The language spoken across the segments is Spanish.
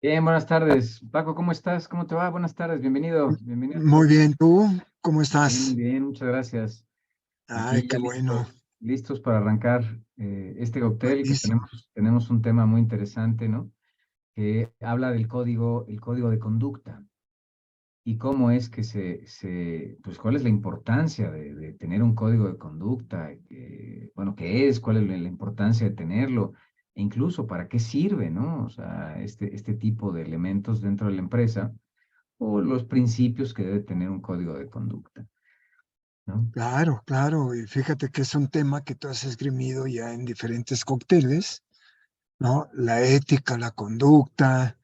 Bien, buenas tardes. Paco, ¿cómo estás? ¿Cómo te va? Buenas tardes, bienvenido, bienvenido a tu Muy podcast. bien, ¿tú? ¿Cómo Bien, muy estás? bien, muchas gracias. Ay, Aquí ya qué bueno. listos para arrancar este cóctel que Buenísimo. tenemos un tema muy interesante, ¿no? Que habla del el código de conducta y cómo es que pues cuál es la importancia de tener un código de conducta, bueno, qué es, cuál es la importancia de tenerlo, e incluso para qué sirve, ¿no? O sea, este tipo de elementos dentro de la empresa o los principios que debe tener un código de conducta, ¿no? Claro, claro. Y fíjate que es un tema que tú has esgrimido ya en diferentes cócteles, ¿no? La ética, la conducta,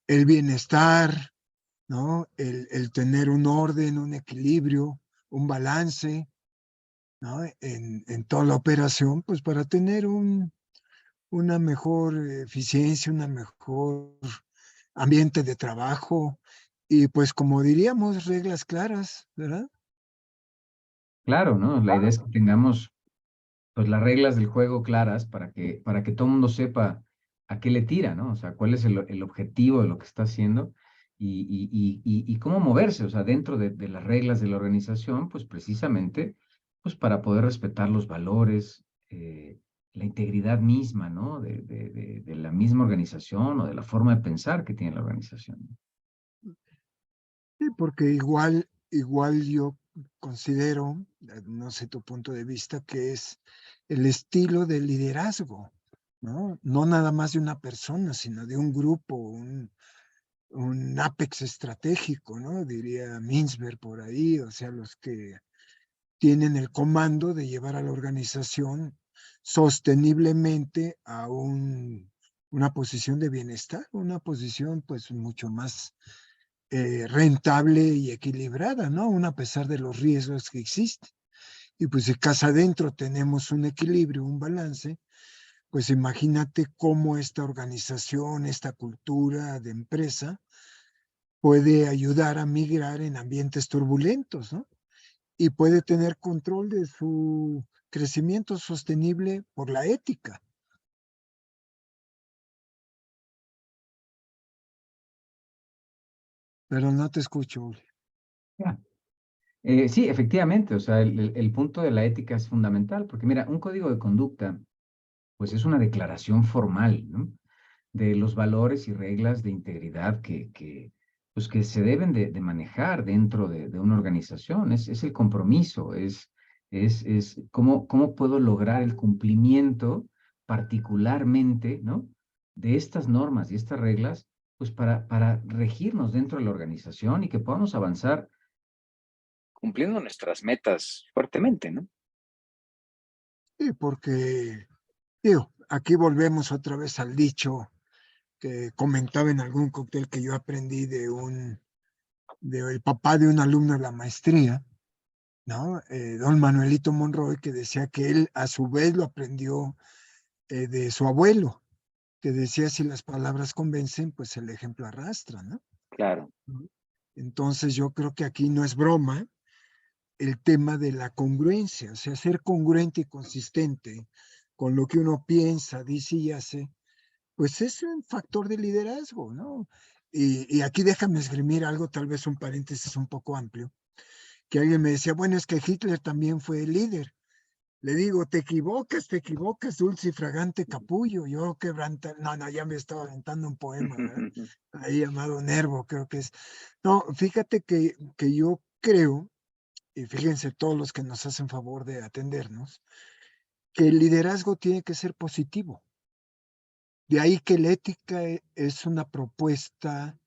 el bienestar, ¿no? El tener un orden, un equilibrio, un balance, ¿no? En toda la operación, pues para tener una mejor eficiencia, una mejor ambiente de trabajo y pues como diríamos, reglas claras, ¿verdad? Claro, ¿no? La idea es que tengamos pues las reglas del juego claras para que todo el mundo sepa a qué le tira, ¿no? O sea, cuál es el objetivo de lo que está haciendo y cómo moverse, o sea, dentro de las reglas de la organización, pues precisamente, pues para poder respetar los valores, la integridad misma, ¿no? De la misma organización o de la forma de pensar que tiene la organización. Sí, porque igual yo considero, no sé tu punto de vista, que es el estilo de liderazgo, ¿no? No nada más de una persona, sino de un grupo, un apex estratégico, ¿no? Diría Mintzberg por ahí, o sea, los que tienen el comando de llevar a la organización sosteniblemente a una posición de bienestar, una posición pues mucho más rentable y equilibrada, ¿no? Aún a pesar de los riesgos que existen. Y pues si casa adentro tenemos un equilibrio, un balance, pues imagínate cómo esta organización, esta cultura de empresa puede ayudar a migrar en ambientes turbulentos, ¿no? Y puede tener control de su crecimiento sostenible por la ética. Pero no te escucho, Uli. Ya. Sí, efectivamente, o sea, el punto de la ética es fundamental, porque mira, un código de conducta, pues es una declaración formal, ¿no? De los valores y reglas de integridad pues que se deben de manejar dentro de una organización. Es el compromiso, es cómo puedo lograr el cumplimiento particularmente, ¿no? De estas normas y estas reglas, pues para regirnos dentro de la organización y que podamos avanzar cumpliendo nuestras metas fuertemente, ¿no? Sí, porque, digo, aquí volvemos otra vez al dicho que comentaba en algún cóctel que yo aprendí del papá de un alumno de la maestría, ¿no? Don Manuelito Monroy, que decía que él a su vez lo aprendió de su abuelo, que decía si las palabras convencen, pues el ejemplo arrastra, ¿no? Claro. Entonces yo creo que aquí no es broma el tema de la congruencia, o sea, ser congruente y consistente con lo que uno piensa, dice y hace, pues es un factor de liderazgo, ¿no? Y aquí déjame esgrimir algo, tal vez un paréntesis un poco amplio, que alguien me decía, bueno, es que Hitler también fue líder. Le digo, te equivocas, dulce y fragante capullo. Yo quebranta, no, ya me estaba aventando un poema, ¿verdad? Ahí llamado Nervo, creo que es. No, fíjate que yo creo, y fíjense todos los que nos hacen favor de atendernos, que el liderazgo tiene que ser positivo. De ahí que la ética es una propuesta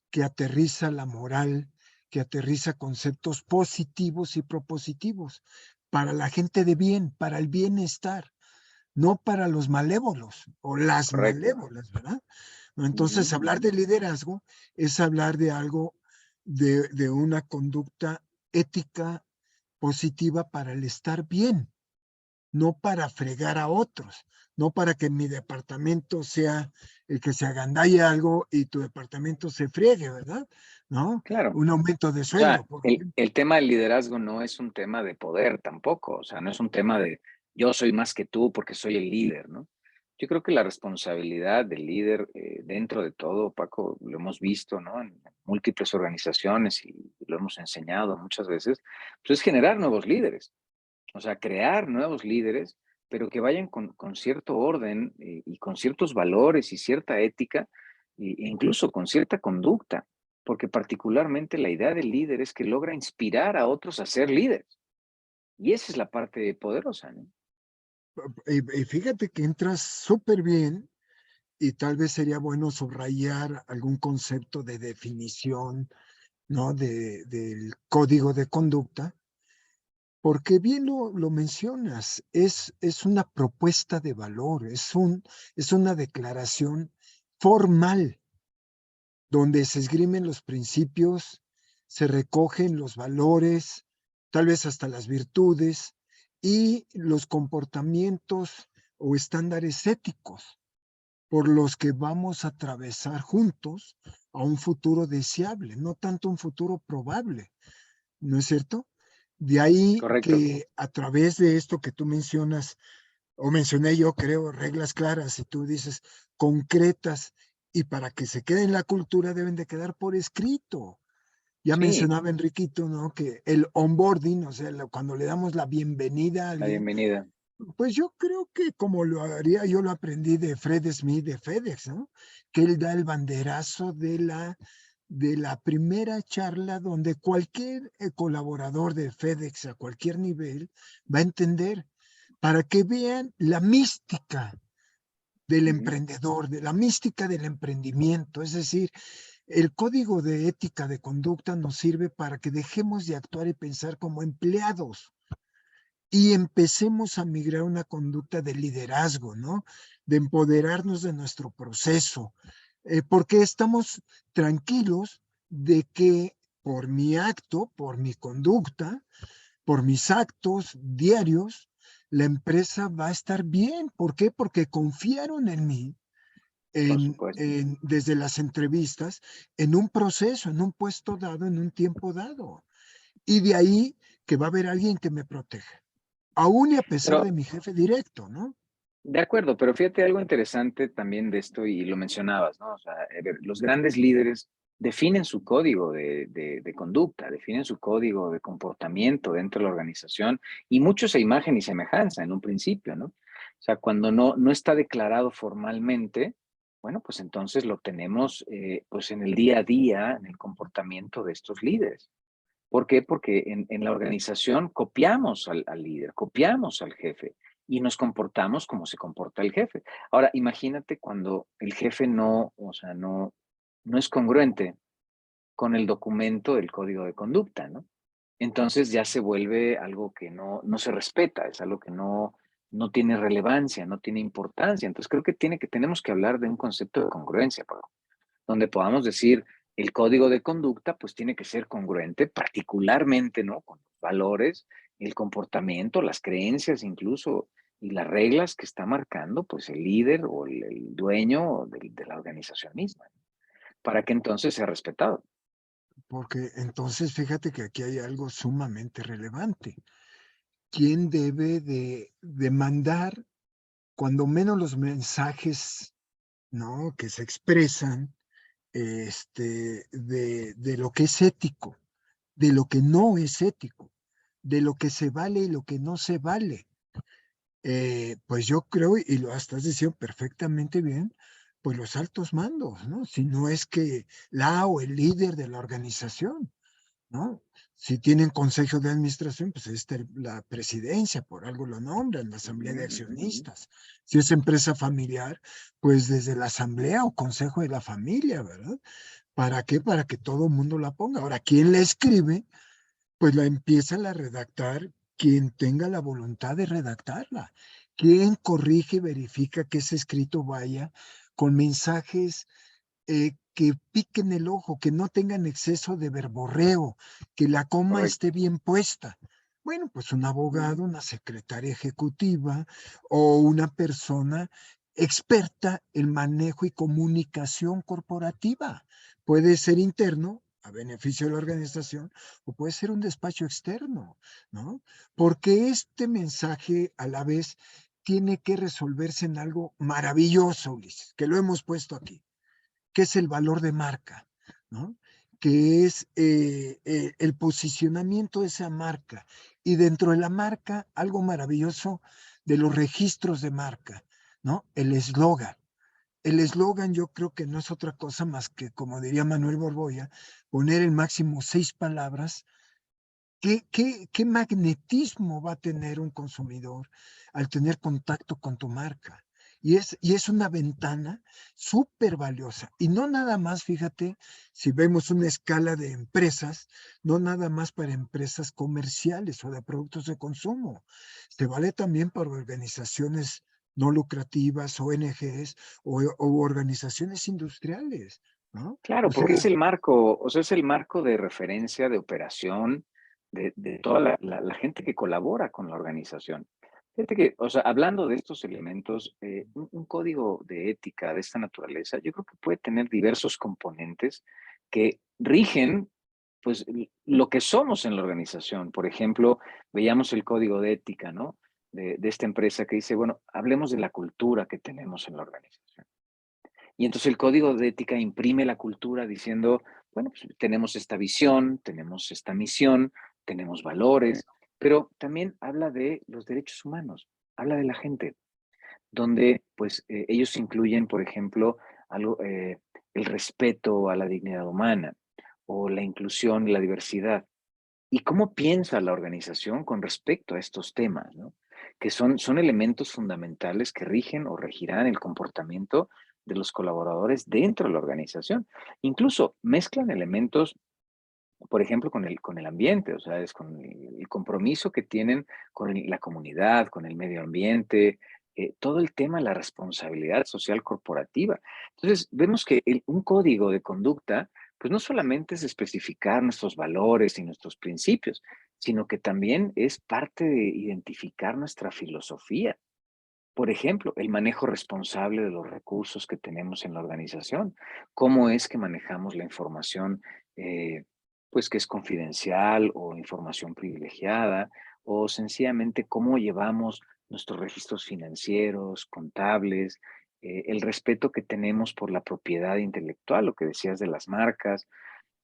que aterriza la moral, que aterriza conceptos positivos y propositivos para la gente de bien, para el bienestar, no para los malévolos o las Correcto. malévolas, ¿verdad? Entonces, Ujú. hablar de liderazgo es hablar de algo, de una conducta ética positiva para el estar bien, no para fregar a otros, no para que mi departamento sea el que se agandalle algo y tu departamento se friegue, ¿verdad? ¿No? Claro. Un aumento de O sea, sueldo, por ejemplo. el tema del liderazgo no es un tema de poder tampoco, o sea, no es un tema de yo soy más que tú porque soy el líder, ¿no? Yo creo que la responsabilidad del líder, dentro de todo, Paco, lo hemos visto, ¿no? En múltiples organizaciones y lo hemos enseñado muchas veces, pues es generar nuevos líderes, o sea, crear nuevos líderes, pero que vayan con cierto orden y con ciertos valores y cierta ética, e incluso con cierta conducta, porque particularmente la idea del líder es que logra inspirar a otros a ser líderes. Y esa es la parte poderosa, ¿no? Y fíjate que entras súper bien y tal vez sería bueno subrayar algún concepto de definición, ¿no? Del código de conducta, porque bien lo mencionas, es una propuesta de valor, es una declaración formal donde se esgrimen los principios, se recogen los valores, tal vez hasta las virtudes y los comportamientos o estándares éticos por los que vamos a atravesar juntos a un futuro deseable, no tanto un futuro probable, ¿no es cierto? De ahí Correcto. que a través de esto que tú mencionas, o mencioné yo, creo, reglas claras, y tú dices concretas, y para que se quede en la cultura deben de quedar por escrito. Ya Sí, mencionaba Enriquito, ¿no? Que el onboarding, o sea, cuando le damos la bienvenida a la alguien, bienvenida. pues yo creo que como lo haría, yo lo aprendí de Fred Smith de FedEx, ¿no? Que él da el banderazo de la primera charla donde cualquier colaborador de FedEx a cualquier nivel va a entender para que vean la mística del Ujú. emprendedor, de la mística del emprendimiento. Es decir, el código de ética de conducta nos sirve para que dejemos de actuar y pensar como empleados y empecemos a migrar una conducta de liderazgo, ¿no? De empoderarnos de nuestro proceso, porque estamos tranquilos de que por mi acto, por mi conducta, por mis actos diarios, la empresa va a estar bien. ¿Por qué? Porque confiaron en mí Por supuesto. desde las entrevistas, en un proceso, en un puesto dado, en un tiempo dado. Y de ahí que va a haber alguien que me proteja, aún y a pesar Pero de mi jefe directo, ¿no? de acuerdo, pero fíjate algo interesante también de esto y lo mencionabas, ¿no? O sea, a ver, los grandes líderes definen su código de conducta, definen su código de comportamiento dentro de la organización y muchos a imagen y semejanza en un principio, ¿no? O sea, cuando no está declarado formalmente, bueno, pues entonces lo tenemos pues en el día a día, en el comportamiento de estos líderes. ¿Por qué? Porque en la organización copiamos al líder, copiamos al jefe y nos comportamos como se comporta el jefe. Ahora, imagínate cuando el jefe no, o sea, no es congruente con el documento del código de conducta, ¿no? Entonces ya se vuelve algo que no se respeta, es algo que no tiene relevancia, no tiene importancia. Entonces creo que tenemos que hablar de un concepto de congruencia, Pablo, donde podamos decir, el código de conducta pues tiene que ser congruente, particularmente, ¿no? Con los valores, el comportamiento, las creencias incluso, y las reglas que está marcando pues el líder o el dueño de la organización misma, ¿no? Para que entonces sea respetado. Porque entonces fíjate que aquí hay algo sumamente relevante. ¿Quién debe de mandar, cuando menos los mensajes, ¿no? Que se expresan, de lo que es ético, de lo que no es ético, de lo que se vale y lo que no se vale? Pues yo creo, y lo estás diciendo perfectamente bien, pues los altos mandos, ¿no? Si no es que la o el líder de la organización, ¿no? Si tienen consejo de administración, pues es la presidencia, por algo lo nombran, la Ujú, asamblea de ujú, ujú. accionistas. Si es empresa familiar, pues desde la asamblea o consejo de la familia, ¿verdad? ¿Para qué? Para que todo el mundo la ponga. Ahora, ¿quién la escribe? Pues la empieza a redactar quien tenga la voluntad de redactarla. Quien corrige y verifica que ese escrito vaya con mensajes que piquen el ojo, que no tengan exceso de verborreo, que la coma esté Correcto. bien puesta. Bueno, pues un abogado, Ujú. una secretaria ejecutiva o una persona experta en manejo y comunicación corporativa. Puede ser interno a beneficio de la organización o puede ser un despacho externo, ¿no? Porque este mensaje a la vez tiene que resolverse en algo maravilloso, Ulises, que lo hemos puesto aquí, que es el valor de marca, ¿no? Que es el posicionamiento de esa marca. Y dentro de la marca, algo maravilloso de los registros de marca, ¿no? El eslogan. El eslogan yo creo que no es otra cosa más que, como diría Manuel Borboya, poner el máximo 6 palabras. ¿Qué magnetismo va a tener un consumidor al tener contacto con tu marca? Y es una ventana súper valiosa. Y no nada más, fíjate, si vemos una escala de empresas, no nada más para empresas comerciales o de productos de consumo. Se vale también para organizaciones no lucrativas, ONGs o organizaciones industriales, ¿no? Claro, O porque sea, es el marco, o sea, es el marco de referencia, de operación de toda la gente que colabora con la organización. Fíjate que, o sea, hablando de estos elementos, un código de ética de esta naturaleza, yo creo que puede tener diversos componentes que rigen, pues, lo que somos en la organización. Por ejemplo, veíamos el código de ética, ¿no? De esta empresa que dice, bueno, hablemos de la cultura que tenemos en la organización. Y entonces el código de ética imprime la cultura diciendo, bueno, pues tenemos esta visión, tenemos esta misión, tenemos valores, pero también habla de los derechos humanos, habla de la gente, donde pues ellos incluyen, por ejemplo, algo, el respeto a la dignidad humana o la inclusión y la diversidad. ¿Y cómo piensa la organización con respecto a estos temas, ¿no? Que son elementos fundamentales que rigen o regirán el comportamiento de los colaboradores dentro de la organización. Incluso mezclan elementos, por ejemplo, con el ambiente, o sea, es con el compromiso que tienen con la comunidad, con el medio ambiente, todo el tema de la responsabilidad social corporativa. Entonces, vemos que un código de conducta, pues no solamente es especificar nuestros valores y nuestros principios, sino que también es parte de identificar nuestra filosofía. Por ejemplo, el manejo responsable de los recursos que tenemos en la organización. ¿Cómo es que manejamos la información, pues que es confidencial o información privilegiada? O sencillamente cómo llevamos nuestros registros financieros, contables, el respeto que tenemos por la propiedad intelectual, lo que decías de las marcas,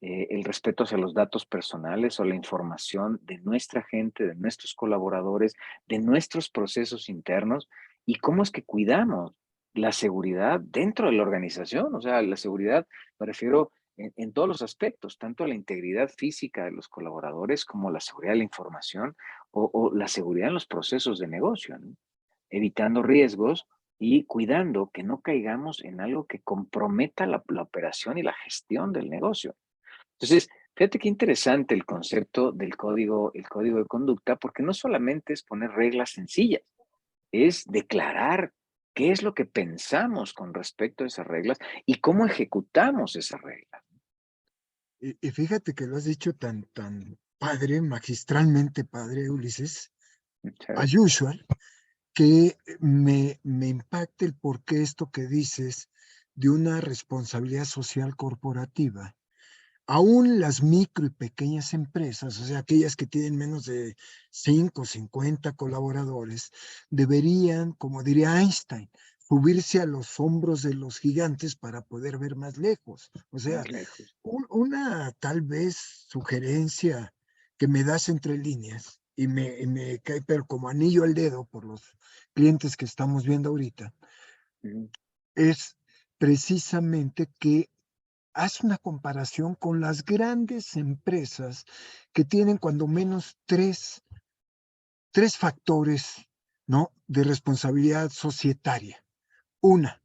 el respeto hacia los datos personales o la información de nuestra gente, de nuestros colaboradores, de nuestros procesos internos y cómo es que cuidamos la seguridad dentro de la organización. O sea, la seguridad, me refiero en todos los aspectos, tanto a la integridad física de los colaboradores como la seguridad de la información o la seguridad en los procesos de negocio, ¿no? Evitando riesgos y cuidando que no caigamos en algo que comprometa la operación y la gestión del negocio. Entonces, fíjate qué interesante el concepto del código, el código de conducta, porque no solamente es poner reglas sencillas, es declarar qué es lo que pensamos con respecto a esas reglas y cómo ejecutamos esas reglas. y fíjate que lo has dicho tan padre, magistralmente padre, Ulises, as ¿Sabes? usual, que me impacta el por qué esto que dices de una responsabilidad social corporativa. Aún las micro y pequeñas empresas, o sea, aquellas que tienen menos de 5 o 50 colaboradores, deberían, como diría Einstein, subirse a los hombros de los gigantes para poder ver más lejos. O sea, Más lejos. una tal vez sugerencia que me das entre líneas y me cae, pero como anillo al dedo por los clientes que estamos viendo ahorita, Ujú. es precisamente que haz una comparación con las grandes empresas que tienen cuando menos tres factores, ¿no? De responsabilidad societaria. Una,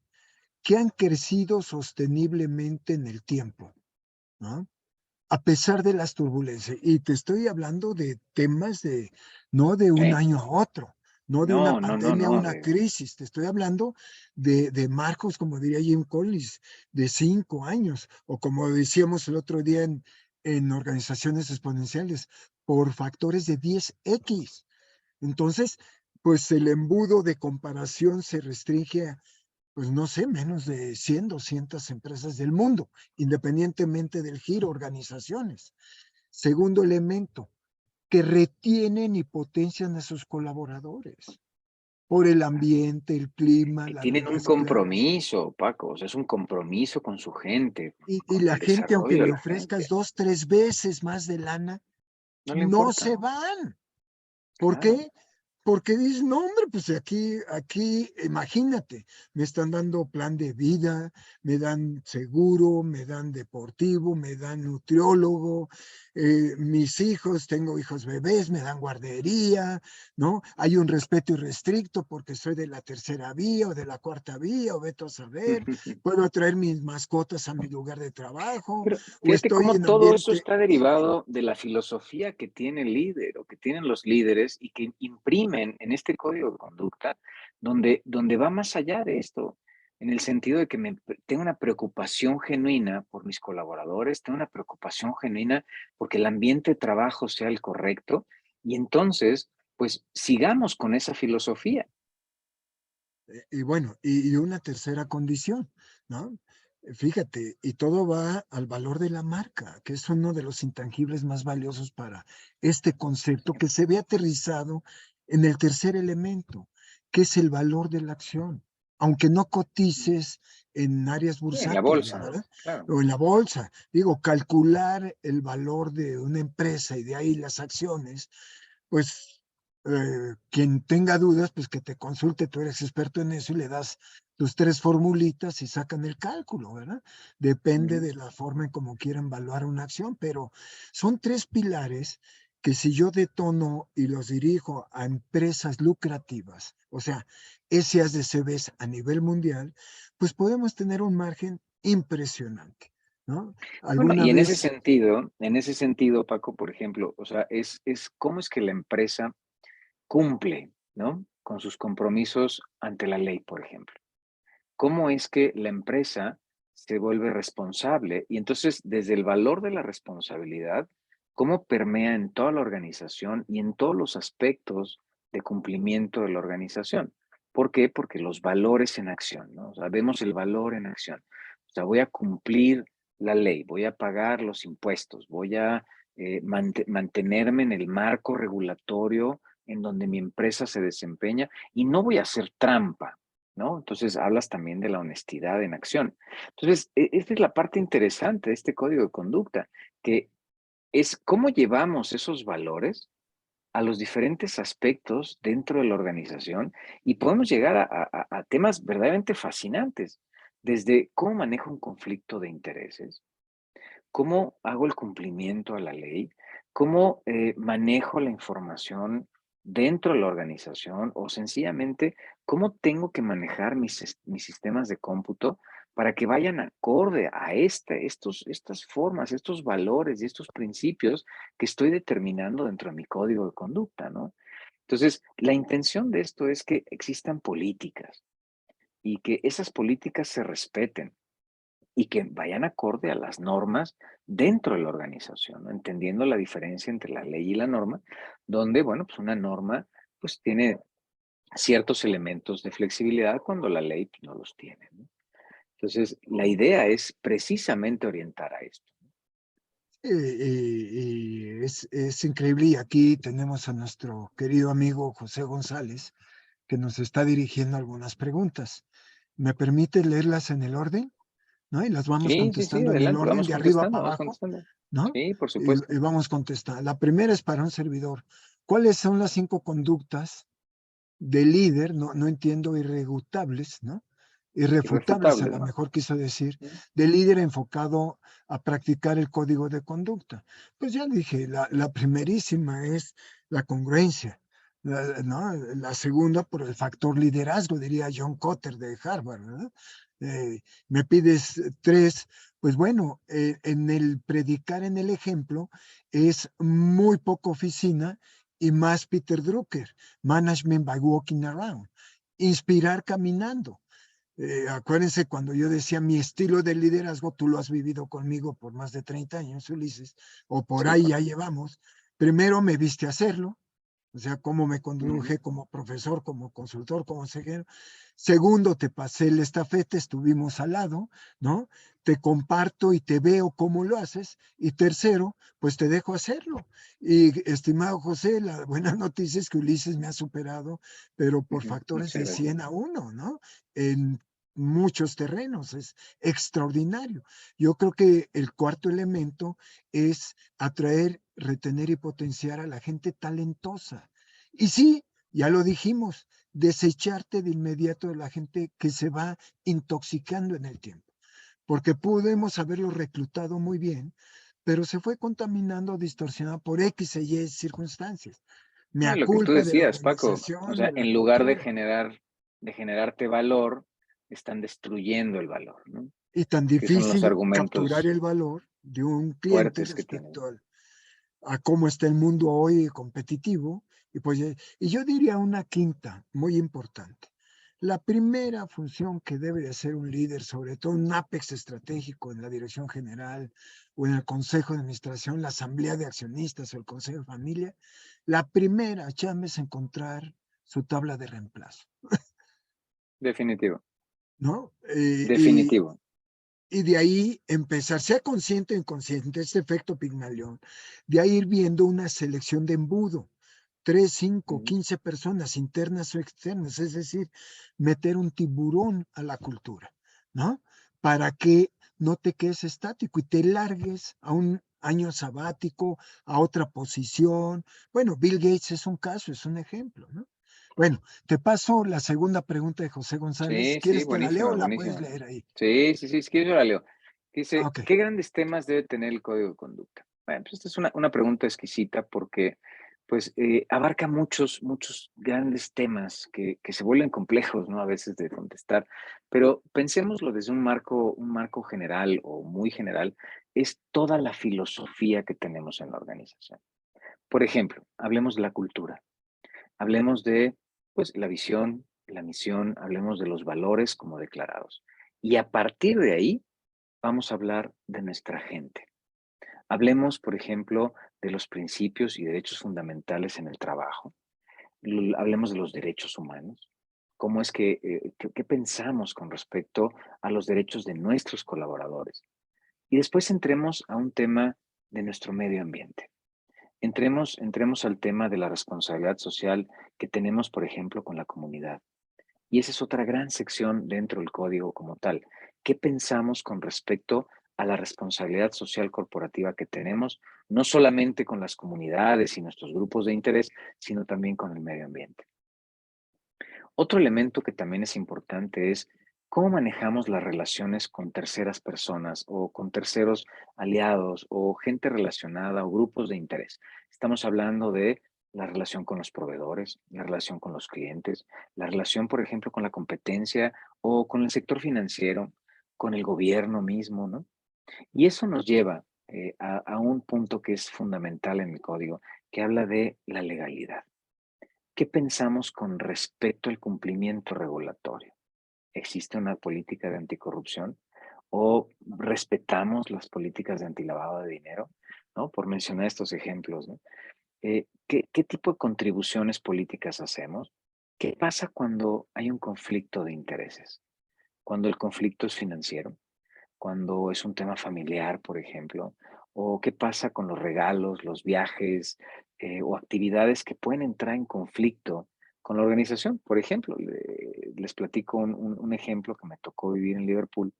que han crecido sosteniblemente en el tiempo, ¿no? A pesar de las turbulencias. Y te estoy hablando de temas no de un Sí. año a otro, no de una No, no, no, pandemia a no. una crisis. Te estoy hablando de marcos, como diría Jim Collins, de 5 años, o como decíamos el otro día en organizaciones exponenciales, por factores de 10x. Entonces, pues el embudo de comparación se restringe a, pues no sé, menos de 100, 200 empresas del mundo, independientemente del giro, organizaciones. Segundo elemento, que retienen y potencian a sus colaboradores. por el ambiente, el clima, Que las tienen un reglas claras. compromiso, Paco, o sea, es un compromiso con su gente, Y con la el gente, aunque desarrollo de le la ofrezcas gente. 2, 3 veces más de lana, No le no importa, se van. ¿Por claro. qué? Porque dices, no, hombre, pues aquí, imagínate, me están dando plan de vida, me dan seguro, me dan deportivo, me dan nutriólogo, mis hijos, tengo hijos bebés, me dan guardería, ¿no? Hay un respeto irrestricto porque soy de la tercera vía o de la cuarta vía, o veto a saber, puedo traer mis mascotas a mi lugar de trabajo, Pero o fíjate estoy cómo en todo eso ambiente. está derivado de la filosofía que tiene el líder o que tienen los líderes y que imprimen en este código de conducta, donde va más allá de esto, en el sentido de que tengo una preocupación genuina por mis colaboradores, tengo una preocupación genuina porque el ambiente de trabajo sea el correcto y entonces, pues sigamos con esa filosofía. Y bueno, y una tercera condición, ¿no? Fíjate, y todo va al valor de la marca, que es uno de los intangibles más valiosos para este concepto que se ve aterrizado en el tercer elemento, que es el valor de la acción. Aunque no cotices en áreas Sí, en la bursátiles, bolsa, ¿verdad? claro. O en la bolsa. Digo, calcular el valor de una empresa y de ahí las acciones, pues quien tenga dudas, pues que te consulte, tú eres experto en eso y le das tus 3 formulitas y sacan el cálculo, ¿verdad? Depende Ujú. de la forma en cómo quieran evaluar una acción, pero son 3 pilares que si yo detono y los dirijo a empresas lucrativas, o sea, SAs de CVs a nivel mundial, pues podemos tener un margen impresionante, ¿no? Bueno, Alguna y vez. en ese sentido, Paco, por ejemplo, o sea, es cómo es que la empresa cumple, ¿no? Con sus compromisos ante la ley, por ejemplo. ¿Cómo es que la empresa se vuelve responsable? Y entonces, desde el valor de la responsabilidad, ¿cómo permea en toda la organización y en todos los aspectos de cumplimiento de la organización? ¿Por qué? Porque los valores en acción, ¿no? O sea, vemos el valor en acción. O sea, voy a cumplir la ley, voy a pagar los impuestos, voy a mantenerme en el marco regulatorio en donde mi empresa se desempeña y no voy a hacer trampa, ¿no? Entonces hablas también de la honestidad en acción. Entonces, esta es la parte interesante de este código de conducta, que es cómo llevamos esos valores a los diferentes aspectos dentro de la organización y podemos llegar a temas verdaderamente fascinantes, desde cómo manejo un conflicto de intereses, cómo hago el cumplimiento a la ley, cómo manejo la información dentro de la organización o sencillamente cómo tengo que manejar mis sistemas de cómputo para que vayan acorde a estas formas, estos valores y estos principios que estoy determinando dentro de mi código de conducta, ¿no? Entonces, la intención de esto es que existan políticas y que esas políticas se respeten y que vayan acorde a las normas dentro de la organización, ¿no? Entendiendo la diferencia entre la ley y la norma, donde, bueno, pues una norma pues tiene ciertos elementos de flexibilidad cuando la ley pues, no los tiene, ¿no? Entonces, la idea es precisamente orientar a esto. Y es increíble. Y aquí tenemos a nuestro querido amigo José González, que nos está dirigiendo algunas preguntas. ¿Me permite leerlas en el orden? ¿No? Y las vamos Sí, sí, sí, contestando en el adelante, orden de arriba para vamos abajo, contestando. ¿no? Sí, por supuesto. Y vamos contestando. La primera es para un servidor. ¿Cuáles son las 5 conductas de líder? No entiendo, irrefutables, ¿no? Irrefutables, a Irrefutable, lo ¿no? mejor quiso decir, Sí. de líder enfocado a practicar el código de conducta. Pues ya dije, la primerísima es la congruencia, ¿no? La segunda por el factor liderazgo, diría John Kotter de Harvard, ¿verdad? Me pides 3, pues bueno, en el predicar en el ejemplo es muy poco oficina y más Peter Drucker, management by walking around, inspirar caminando. Acuérdense cuando yo decía mi estilo de liderazgo, tú lo has vivido conmigo por más de 30 años, Ulises, o por Sí, ahí ya Paco. llevamos. Primero me viste hacerlo, o sea, cómo me Ujú. conduje como profesor, como consultor, como consejero. Segundo, te pasé el estafeta, estuvimos al lado, ¿no? te comparto y te veo cómo lo haces. Y tercero, pues te dejo hacerlo. Y estimado José, la buena noticia es que Ulises me ha superado, pero por factores Muchas de gracias. 100 a 1, ¿no? En muchos terrenos, es extraordinario. Yo creo que el cuarto elemento es atraer, retener y potenciar a la gente talentosa. Y sí, ya lo dijimos, desecharte de inmediato de la gente que se va intoxicando en el tiempo, porque pudimos haberlo reclutado muy bien, pero se fue contaminando, distorsionado por X y Y circunstancias. No, y Mea lo que tú culpa de la decías, Paco, o organización, sea, de la en lugar cultura. de generarte valor, están destruyendo el valor, ¿no? Y tan Que son los difícil capturar argumentos el valor de un cliente fuertes que tienen. respecto a cómo está el mundo hoy competitivo. Y, pues, y yo diría una quinta, muy importante. La primera función que debe de hacer un líder, sobre todo un apex estratégico en la dirección general o en el consejo de administración, la asamblea de accionistas o el consejo de familia, la primera chamba es encontrar su tabla de reemplazo, Definitivo, ¿no? definitivo. Y de ahí empezar, sea consciente o inconsciente, este efecto Pigmalión, de ahí ir viendo una selección de embudo, 3, 5, Ujú. 15 personas internas o externas, es decir, meter un tiburón a la cultura, ¿no? Para que no te quedes estático y te largues a un año sabático, a otra posición. Bueno, Bill Gates es un caso, es un ejemplo, ¿no? Bueno, te paso la segunda pregunta de José González. Sí, sí, ¿Quieres que la lea o buenísima, la puedes buenísima. leer ahí? Sí, sí, sí, es que yo la leo. Dice, Ok. ¿qué grandes temas debe tener el código de conducta? Bueno, pues esta es una pregunta exquisita porque pues abarca muchos grandes temas que se vuelven complejos, ¿no? A veces de contestar, pero pensémoslo desde un marco general o muy general, es toda la filosofía que tenemos en la organización. Por ejemplo, hablemos de la cultura. Hablemos de, pues, la visión, la misión, hablemos de los valores como declarados. Y a partir de ahí, vamos a hablar de nuestra gente. Hablemos, por ejemplo, de los principios y derechos fundamentales en el trabajo. Hablemos de los derechos humanos. ¿Cómo es qué pensamos con respecto a los derechos de nuestros colaboradores? Y después entremos a un tema de nuestro medio ambiente. Entremos al tema de la responsabilidad social que tenemos, por ejemplo, con la comunidad. Y esa es otra gran sección dentro del código como tal. ¿Qué pensamos con respecto a la responsabilidad social corporativa que tenemos, no solamente con las comunidades y nuestros grupos de interés, sino también con el medio ambiente? Otro elemento que también es importante es cómo manejamos las relaciones con terceras personas o con terceros aliados o gente relacionada o grupos de interés. Estamos hablando de la relación con los proveedores, la relación con los clientes, la relación, por ejemplo, con la competencia o con el sector financiero, con el gobierno mismo, ¿no? Y eso nos lleva a un punto que es fundamental en el código, que habla de la legalidad. ¿Qué pensamos con respecto al cumplimiento regulatorio? ¿Existe una política de anticorrupción? ¿O respetamos las políticas de antilavado de dinero? ¿No? Por mencionar estos ejemplos, ¿no? ¿Qué tipo de contribuciones políticas hacemos? ¿Qué pasa cuando hay un conflicto de intereses? Cuando el conflicto es financiero, cuando es un tema familiar, por ejemplo, o qué pasa con los regalos, los viajes o actividades que pueden entrar en conflicto con la organización. Por ejemplo, les platico un ejemplo que me tocó vivir en Liverpool,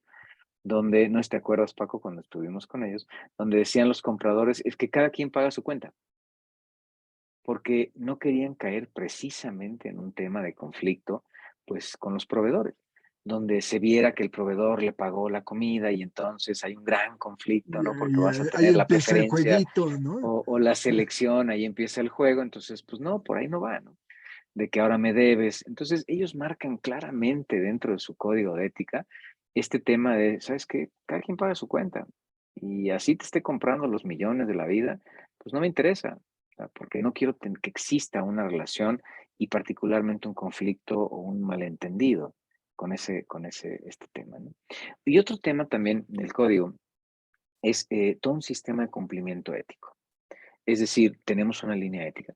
donde, no sé si te acuerdas, Paco, cuando estuvimos con ellos, donde decían los compradores, es que cada quien paga su cuenta, porque no querían caer precisamente en un tema de conflicto, pues, con los proveedores, donde se viera que el proveedor le pagó la comida y entonces hay un gran conflicto, ¿no? Porque vas a Ahí tener la empieza el preferencia jueguito, ¿no? o la selección, ahí empieza el juego, entonces, pues no, por ahí no va, ¿no? De que ahora me debes. Entonces, ellos marcan claramente dentro de su código de ética este tema de, ¿sabes qué? Cada quien paga su cuenta. Y así te esté comprando los millones de la vida, pues no me interesa, o sea, porque no quiero que exista una relación y particularmente un conflicto o un malentendido este tema, ¿no? Y otro tema también del código es todo un sistema de cumplimiento ético. Es decir, tenemos una línea ética,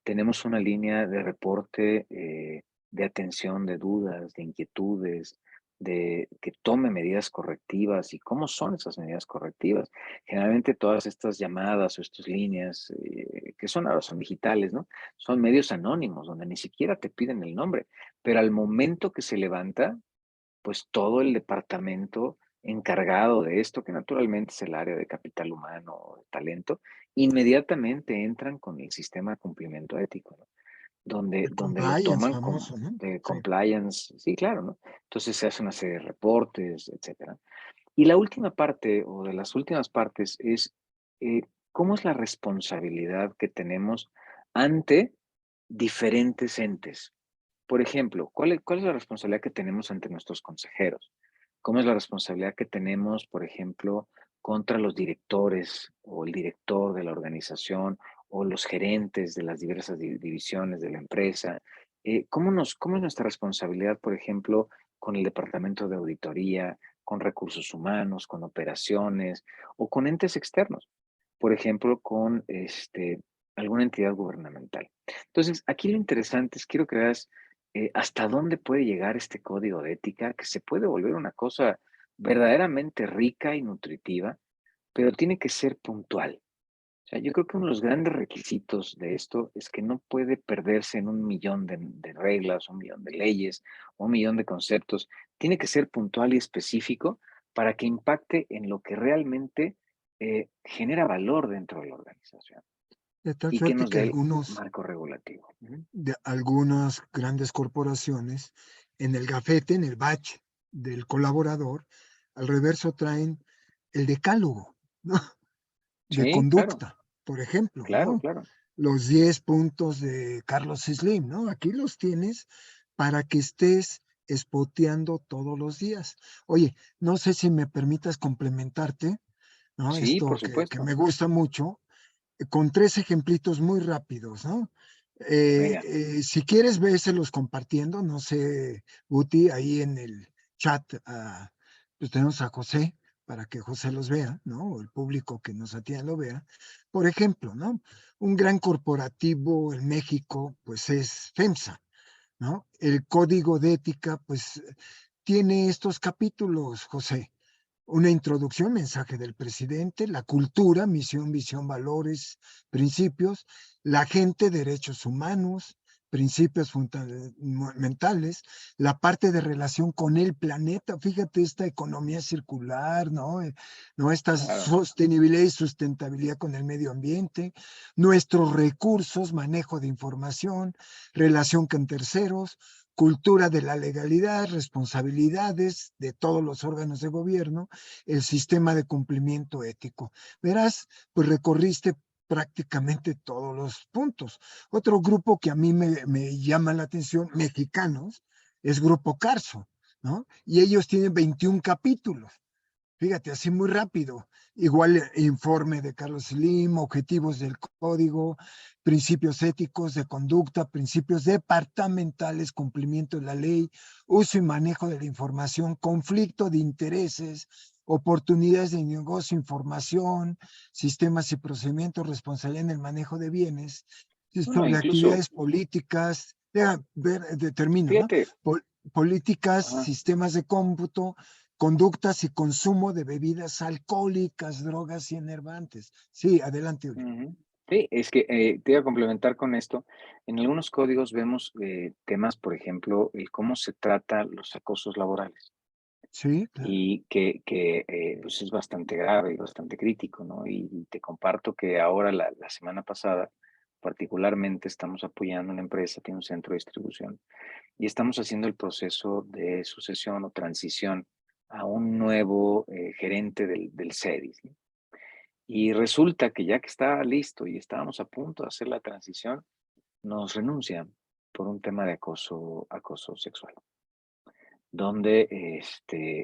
tenemos una línea de reporte, de atención de dudas, de inquietudes, que tome medidas correctivas y cómo son esas medidas correctivas. Generalmente todas estas llamadas o estas líneas que son ahora son digitales, ¿no? Son medios anónimos donde ni siquiera te piden el nombre, pero al momento que se levanta, pues todo el departamento encargado de esto, que naturalmente es el área de capital humano o de talento, inmediatamente entran con el sistema de cumplimiento ético, ¿no? El Donde lo compliance toman como famoso, ¿no? de Sí. compliance, sí, claro, ¿no? Entonces se hace una serie de reportes, etcétera. Y la última parte, o de las últimas partes, es eh, cómo es la responsabilidad que tenemos ante diferentes entes. Por ejemplo, cuál es la responsabilidad que tenemos ante nuestros consejeros? ¿Cómo es la responsabilidad que tenemos, por ejemplo, contra los directores o el director de la organización o los gerentes de las diversas divisiones de la empresa? ¿Cómo es nuestra responsabilidad, por ejemplo, con el departamento de auditoría, con recursos humanos, con operaciones o con entes externos? Por ejemplo, con alguna entidad gubernamental. Entonces, aquí lo interesante es, quiero que veas hasta dónde puede llegar este código de ética, que se puede volver una cosa verdaderamente rica y nutritiva, pero tiene que ser puntual. O sea, yo creo que uno de los grandes requisitos de esto es que no puede perderse en un millón de reglas, un millón de leyes, un millón de conceptos. Tiene que ser puntual y específico para que impacte en lo que realmente genera valor dentro de la organización De tal y que suerte nos que dé el marco regulativo. Ujú. de algunas grandes corporaciones, en el gafete, en el badge del colaborador, al reverso traen el decálogo, ¿no? De Sí, claro, conducta, por ejemplo, claro, ¿no? claro. Los 10 puntos de Carlos Slim, ¿no? Aquí los tienes para que estés espoteando todos los días. Oye, no sé si me permitas complementarte, ¿no? Sí, por Esto que supuesto. me gusta mucho, con 3 ejemplitos muy rápidos, ¿no? Venga. Si quieres, véselos compartiendo, no sé, Guti, ahí en el chat, pues tenemos a José para que José los vea, ¿no? O el público que nos atiende lo vea. Por ejemplo, ¿no? Un gran corporativo en México, pues es FEMSA, ¿no? El código de ética, pues tiene estos capítulos, José. Una introducción, mensaje del presidente, la cultura, misión, visión, valores, principios, la gente, derechos humanos, principios fundamentales, la parte de relación con el planeta, fíjate esta economía circular, ¿no? ¿No? Esta Claro. sostenibilidad y sustentabilidad con el medio ambiente, nuestros recursos, manejo de información, relación con terceros, cultura de la legalidad, responsabilidades de todos los órganos de gobierno, el sistema de cumplimiento ético. Verás, pues recorriste prácticamente todos los puntos. Otro grupo que a mí me llama la atención, mexicanos, es Grupo Carso, ¿no? Y ellos tienen 21 capítulos. Fíjate, así muy rápido. Igual informe de Carlos Slim, objetivos del código, principios éticos de conducta, principios departamentales, cumplimiento de la ley, uso y manejo de la información, conflicto de intereses, oportunidades de negocio, información, sistemas y procedimientos, responsabilidad en el manejo de bienes, Bueno, sobre incluso, actividades políticas, termino, ¿no? fíjate, Políticas, ajá, sistemas de cómputo, conductas y consumo de bebidas alcohólicas, drogas y enervantes. Sí, adelante, Uri. ujú. Sí, es que te iba a complementar con esto. En algunos códigos vemos temas, por ejemplo, el cómo se trata los acosos laborales Sí, claro. y que pues es bastante grave y bastante crítico, ¿no? Y te comparto que ahora, la semana pasada, particularmente estamos apoyando una empresa, tiene un centro de distribución, y estamos haciendo el proceso de sucesión o transición a un nuevo gerente del CEDIS, ¿no? Y resulta que ya que estaba listo y estábamos a punto de hacer la transición, nos renuncian por un tema de acoso sexual, donde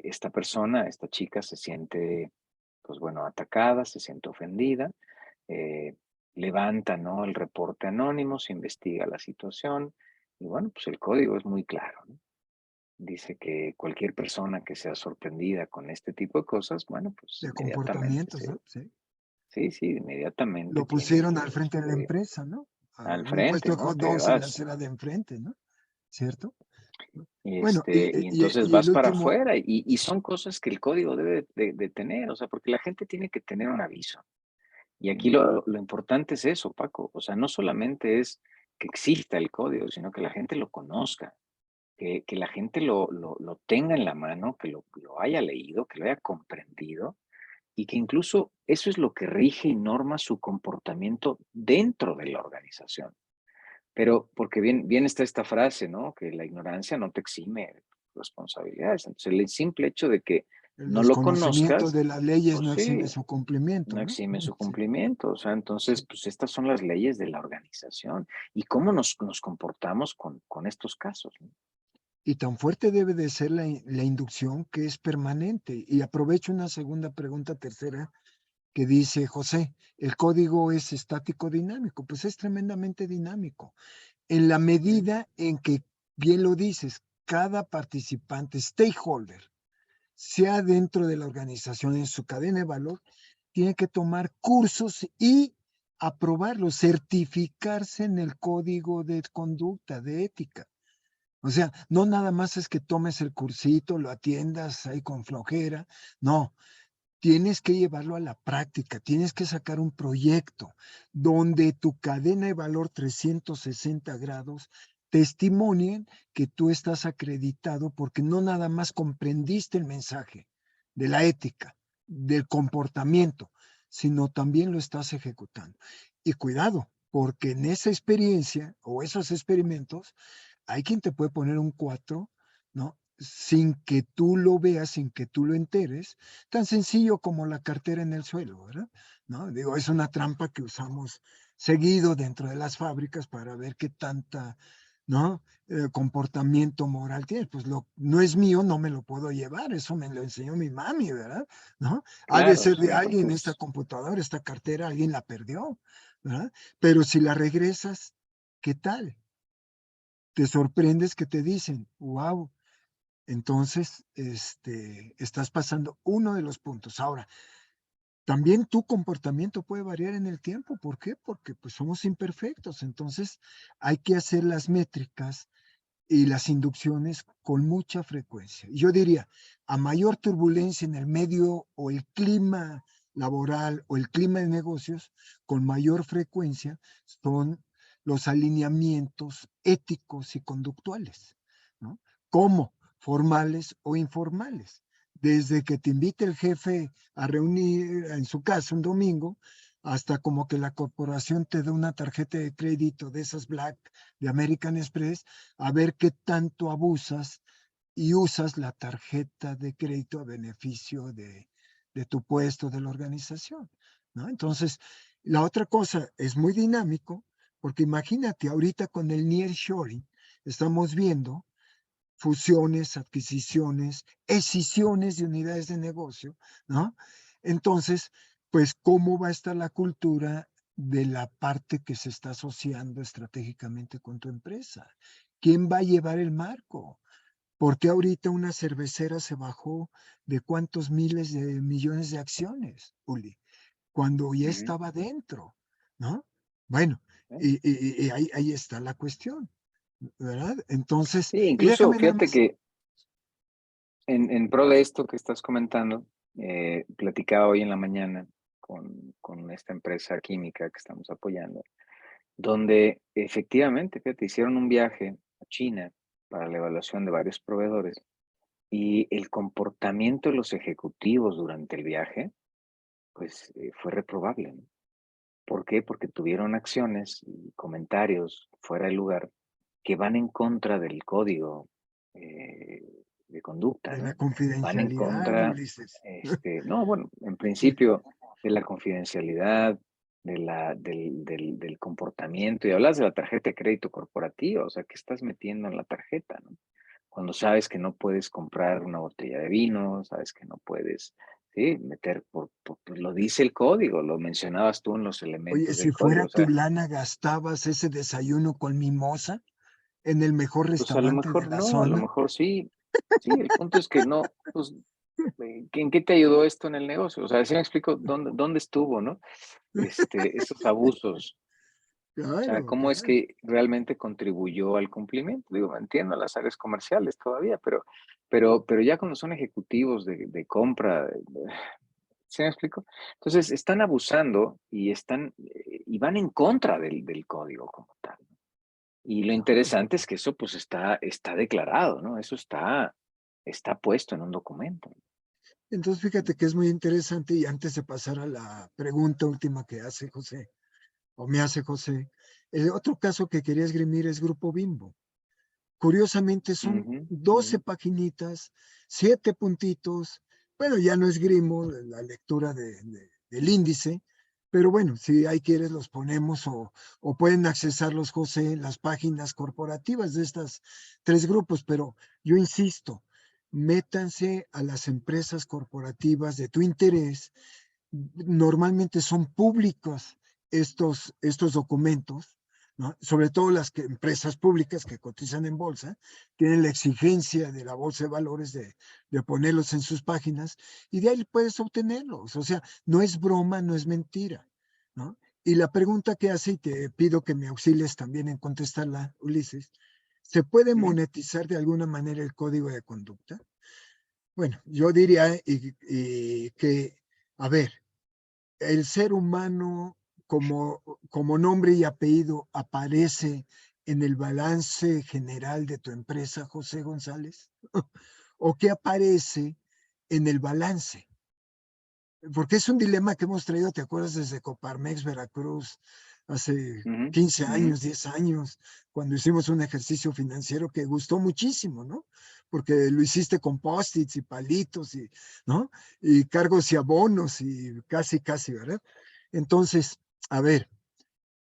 esta persona, esta chica se siente, pues bueno, atacada, se siente ofendida, eh, levanta, ¿no?, el reporte anónimo, se investiga la situación y bueno, pues el código es muy claro, ¿no? Dice que cualquier persona que sea sorprendida con este tipo de cosas, bueno, pues De inmediatamente comportamientos, ¿no? Sí. sí, sí, inmediatamente Lo tiene pusieron que, al frente de la empresa, ¿no? al En un puesto frente, de ¿no? hot Te dogs en la vas acera de enfrente, ¿no? ¿Cierto? Bueno, Y entonces y vas el para último, afuera y son cosas que el código debe de tener, o sea, porque la gente tiene que tener un aviso. Y aquí lo importante es eso, Paco, o sea, no solamente es que exista el código, sino que la gente lo conozca, que la gente lo tenga en la mano, que lo haya leído, que lo haya comprendido y que incluso eso es lo que rige y norma su comportamiento dentro de la organización. Pero porque bien está esta frase, ¿no? Que la ignorancia no te exime de responsabilidades. Entonces, el simple hecho de que el no lo desconocimiento conozcas, de las leyes pues no exime sí, su cumplimiento, no ¿no? exime su Sí, cumplimiento. O sea, entonces, sí. pues estas son las leyes de la organización. ¿Y cómo nos comportamos con estos casos? ¿No? Y tan fuerte debe de ser la inducción que es permanente. Y aprovecho una segunda pregunta, tercera, que dice José, ¿el código es estático dinámico? Pues es tremendamente dinámico. En la ¿Mm? medida en que, bien lo dices, cada participante, stakeholder, sea dentro de la organización en su cadena de valor, tiene que tomar cursos y aprobarlos, certificarse en el código de conducta, de ética. O sea, no nada más es que tomes el cursito, lo atiendas ahí con flojera, no, tienes que llevarlo a la práctica, tienes que sacar un proyecto donde tu cadena de valor 360 grados testimonien que tú estás acreditado porque no nada más comprendiste el mensaje de la ética, del comportamiento, sino también lo estás ejecutando. Y cuidado, porque en esa experiencia o esos experimentos hay quien te puede poner un 4, ¿no? Sin que tú lo veas, sin que tú lo enteres, tan sencillo como la cartera en el suelo, ¿verdad? ¿No? Digo, es una trampa que usamos seguido dentro de las fábricas para ver qué tanta, ¿no? Comportamiento moral tiene. Pues no es mío, no me lo puedo llevar, eso me lo enseñó mi mami, ¿verdad? ¿No? Ha de Claro, ser de sí, alguien porque esta es, computadora, esta cartera, alguien la perdió, ¿verdad? Pero si la regresas, ¿qué tal? Te sorprendes que te dicen, wow, entonces estás pasando uno de los puntos. Ahora, también tu comportamiento puede variar en el tiempo. ¿Por qué? Porque pues somos imperfectos. Entonces hay que hacer las métricas y las inducciones con mucha frecuencia. Yo diría, a mayor turbulencia en el medio o el clima laboral o el clima de negocios, con mayor frecuencia son los alineamientos éticos y conductuales, ¿no? ¿Cómo? Formales o informales. Desde que te invite el jefe a reunir en su casa un domingo, hasta como que la corporación te da una tarjeta de crédito de esas Black de American Express, a ver qué tanto abusas y usas la tarjeta de crédito a beneficio de tu puesto de la organización, ¿no? Entonces, la otra cosa es muy dinámico, porque imagínate, ahorita con el nearshoring estamos viendo fusiones, adquisiciones, escisiones de unidades de negocio, ¿no? Entonces, pues, ¿cómo va a estar la cultura de la parte que se está asociando estratégicamente con tu empresa? ¿Quién va a llevar el marco? ¿Por qué ahorita una cervecera se bajó de cuántos miles de millones de acciones, Uli? Cuando ya ujú, estaba dentro, ¿no? Bueno, ¿eh? y ahí está la cuestión, ¿verdad? Entonces, Sí, y incluso déjame nada fíjate más. que en pro de esto que estás comentando, platicaba hoy en la mañana con esta empresa química que estamos apoyando, donde efectivamente, fíjate, hicieron un viaje a China para la evaluación de varios proveedores y el comportamiento de los ejecutivos durante el viaje, pues fue reprobable, ¿no? ¿Por qué? Porque tuvieron acciones y comentarios fuera de lugar que van en contra del código eh, de conducta, De la ¿no? Van en confidencialidad, contra, Ulises. no, bueno, en Sí. principio de la confidencialidad, del comportamiento, y hablas de la tarjeta de crédito corporativa, o sea, ¿qué estás metiendo en la tarjeta, no? Cuando sabes que no puedes comprar una botella de vino, sabes que no puedes, sí, meter pues lo dice el código, lo mencionabas tú en los Oye, elementos si del fuera código, o tu sea, lana, ¿gastabas ese desayuno con mimosa en el mejor pues a lo restaurante de mejor la no, a lo zona? mejor sí, sí, el punto es que no, pues, ¿en qué te ayudó esto en el negocio? O sea, si me explico dónde estuvo, ¿no? Estos abusos. O sea, Claro, cómo es claro. que realmente contribuyó al cumplimiento. Digo, entiendo las áreas comerciales todavía, pero ya cuando son ejecutivos de compra, ¿sí me explico? Entonces, están abusando y van en contra del código como tal. Y lo Claro. interesante es que eso, pues, está declarado, ¿no? Eso está puesto en un documento. Entonces, fíjate que es muy interesante y antes de pasar a la pregunta última que hace José, o me hace José, el otro caso que quería esgrimir es Grupo Bimbo. Curiosamente son Ujú, 12 ujú. paginitas, 7 puntitos. Bueno, ya no esgrimo la lectura del índice, pero bueno, si ahí quieres los ponemos o pueden accesarlos, José, en las páginas corporativas de estas 3 grupos, pero yo insisto, métanse a las empresas corporativas de tu interés. Normalmente son públicos estos documentos, ¿no? Sobre todo las empresas públicas que cotizan en bolsa, tienen la exigencia de la bolsa de valores de ponerlos en sus páginas y de ahí puedes obtenerlos. O sea, no es broma, no es mentira, ¿no? Y la pregunta que hace, y te pido que me auxilies también en contestarla, Ulises, ¿se puede Ujú. monetizar de alguna manera el código de conducta? Bueno, yo diría que, a ver, el ser humano como nombre y apellido aparece en el balance general de tu empresa, José González? ¿O qué aparece en el balance? Porque es un dilema que hemos traído, ¿te acuerdas? Desde Coparmex, Veracruz, hace Ujú, 15 ujú. años, 10 años, cuando hicimos un ejercicio financiero que gustó muchísimo, ¿no? Porque lo hiciste con post-its y palitos, y, ¿no? Y cargos y abonos y casi, casi, ¿verdad? Entonces, a ver,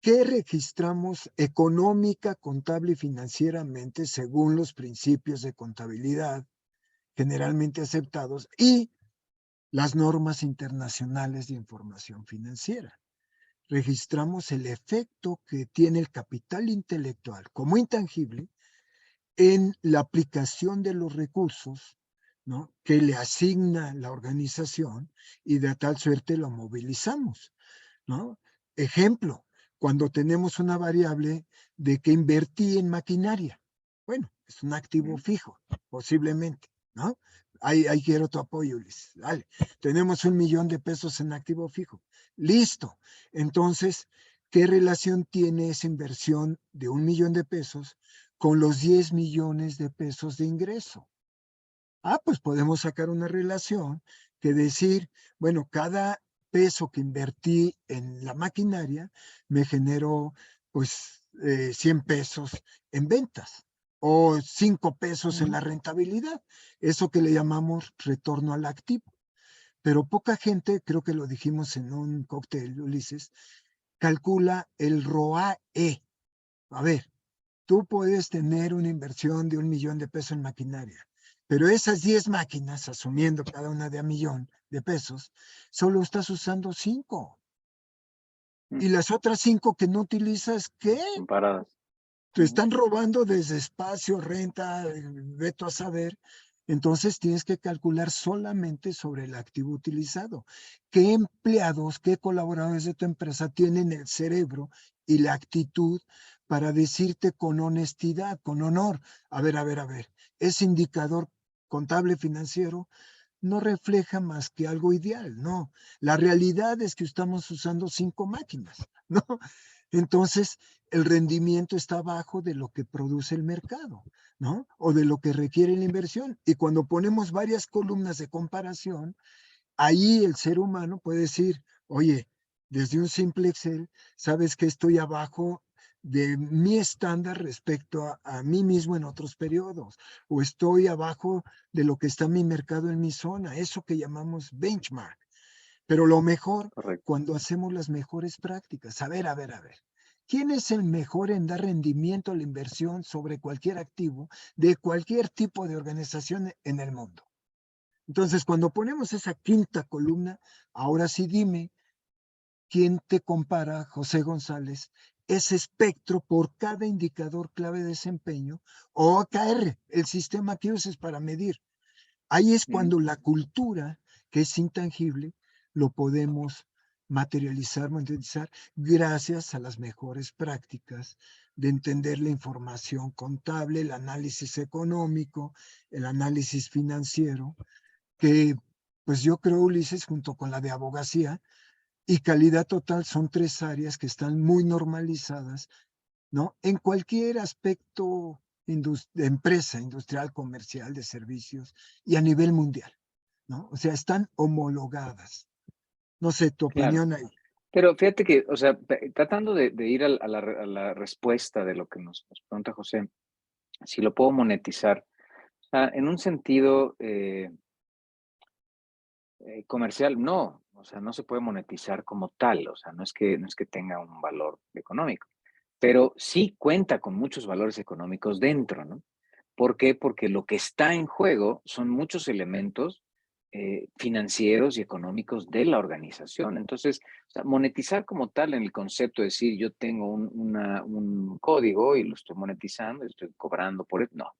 ¿qué registramos económica, contable y financieramente según los principios de contabilidad generalmente aceptados y las normas internacionales de información financiera? Registramos el efecto que tiene el capital intelectual como intangible en la aplicación de los recursos, ¿no?, que le asigna la organización y de tal suerte lo movilizamos, ¿no? Ejemplo, cuando tenemos una variable de que invertí en maquinaria. Bueno, es un activo Ujú. fijo, posiblemente, ¿no? Ahí quiero tu apoyo, Ulises. Dale. Tenemos 1,000,000 de pesos en activo fijo. Listo. Entonces, ¿qué relación tiene esa inversión de 1,000,000 de pesos con los 10 millones de pesos de ingreso? Pues podemos sacar una relación que decir, bueno, cada peso que invertí en la maquinaria me generó pues 100 pesos en ventas o 5 pesos en Ujú. la rentabilidad, eso que le llamamos retorno al activo. Pero poca gente, creo que lo dijimos en un cóctel, Ulises, calcula el ROAE. A ver, tú puedes tener una inversión de 1,000,000 de pesos en maquinaria, pero esas 10 máquinas, asumiendo cada una de 1,000,000 de pesos, solo estás usando 5. Mm. Y las otras 5 que no utilizas, ¿qué? Comparadas. Te Ujú. están robando desde espacio, renta, veto a saber. Entonces tienes que calcular solamente sobre el activo utilizado. ¿Qué empleados, qué colaboradores de tu empresa tienen el cerebro y la actitud para decirte con honestidad, con honor? A ver, ese indicador contable financiero no refleja más que algo ideal, no. La realidad es que estamos usando 5 máquinas, ¿no? Entonces, el rendimiento está abajo de lo que produce el mercado, ¿no? O de lo que requiere la inversión. Y cuando ponemos varias columnas de comparación, ahí el ser humano puede decir, oye, desde un simple Excel, sabes que estoy abajo de mi estándar respecto a mí mismo en otros periodos, o estoy abajo de lo que está mi mercado en mi zona, eso que llamamos benchmark. Pero lo mejor, Correcto. cuando hacemos las mejores prácticas. A ver. ¿Quién es el mejor en dar rendimiento a la inversión sobre cualquier activo de cualquier tipo de organización en el mundo? Entonces, cuando ponemos esa quinta columna, ahora sí dime, ¿quién te compara, José González, ese espectro por cada indicador clave de desempeño o OKR, el sistema que uses para medir? Ahí es Ujú. cuando la cultura, que es intangible, lo podemos materializar, monetizar, gracias a las mejores prácticas de entender la información contable, el análisis económico, el análisis financiero, que pues yo creo, Ulises, junto con la de abogacía y calidad total, son tres áreas que están muy normalizadas, ¿no? En cualquier aspecto de empresa, industrial, comercial, de servicios y a nivel mundial, ¿no? O sea, están homologadas. No sé, tu Claro. opinión ahí. Pero fíjate que, o sea, tratando de ir a la respuesta de lo que nos pregunta José, si lo puedo monetizar, o sea, en un sentido comercial, no, o sea, no se puede monetizar como tal, o sea, no es que tenga un valor económico, pero sí cuenta con muchos valores económicos dentro, ¿no? ¿Por qué? Porque lo que está en juego son muchos elementos financieros y económicos de la organización. Entonces, o sea, monetizar como tal en el concepto de decir yo tengo un código y lo estoy monetizando, y estoy cobrando por él, no.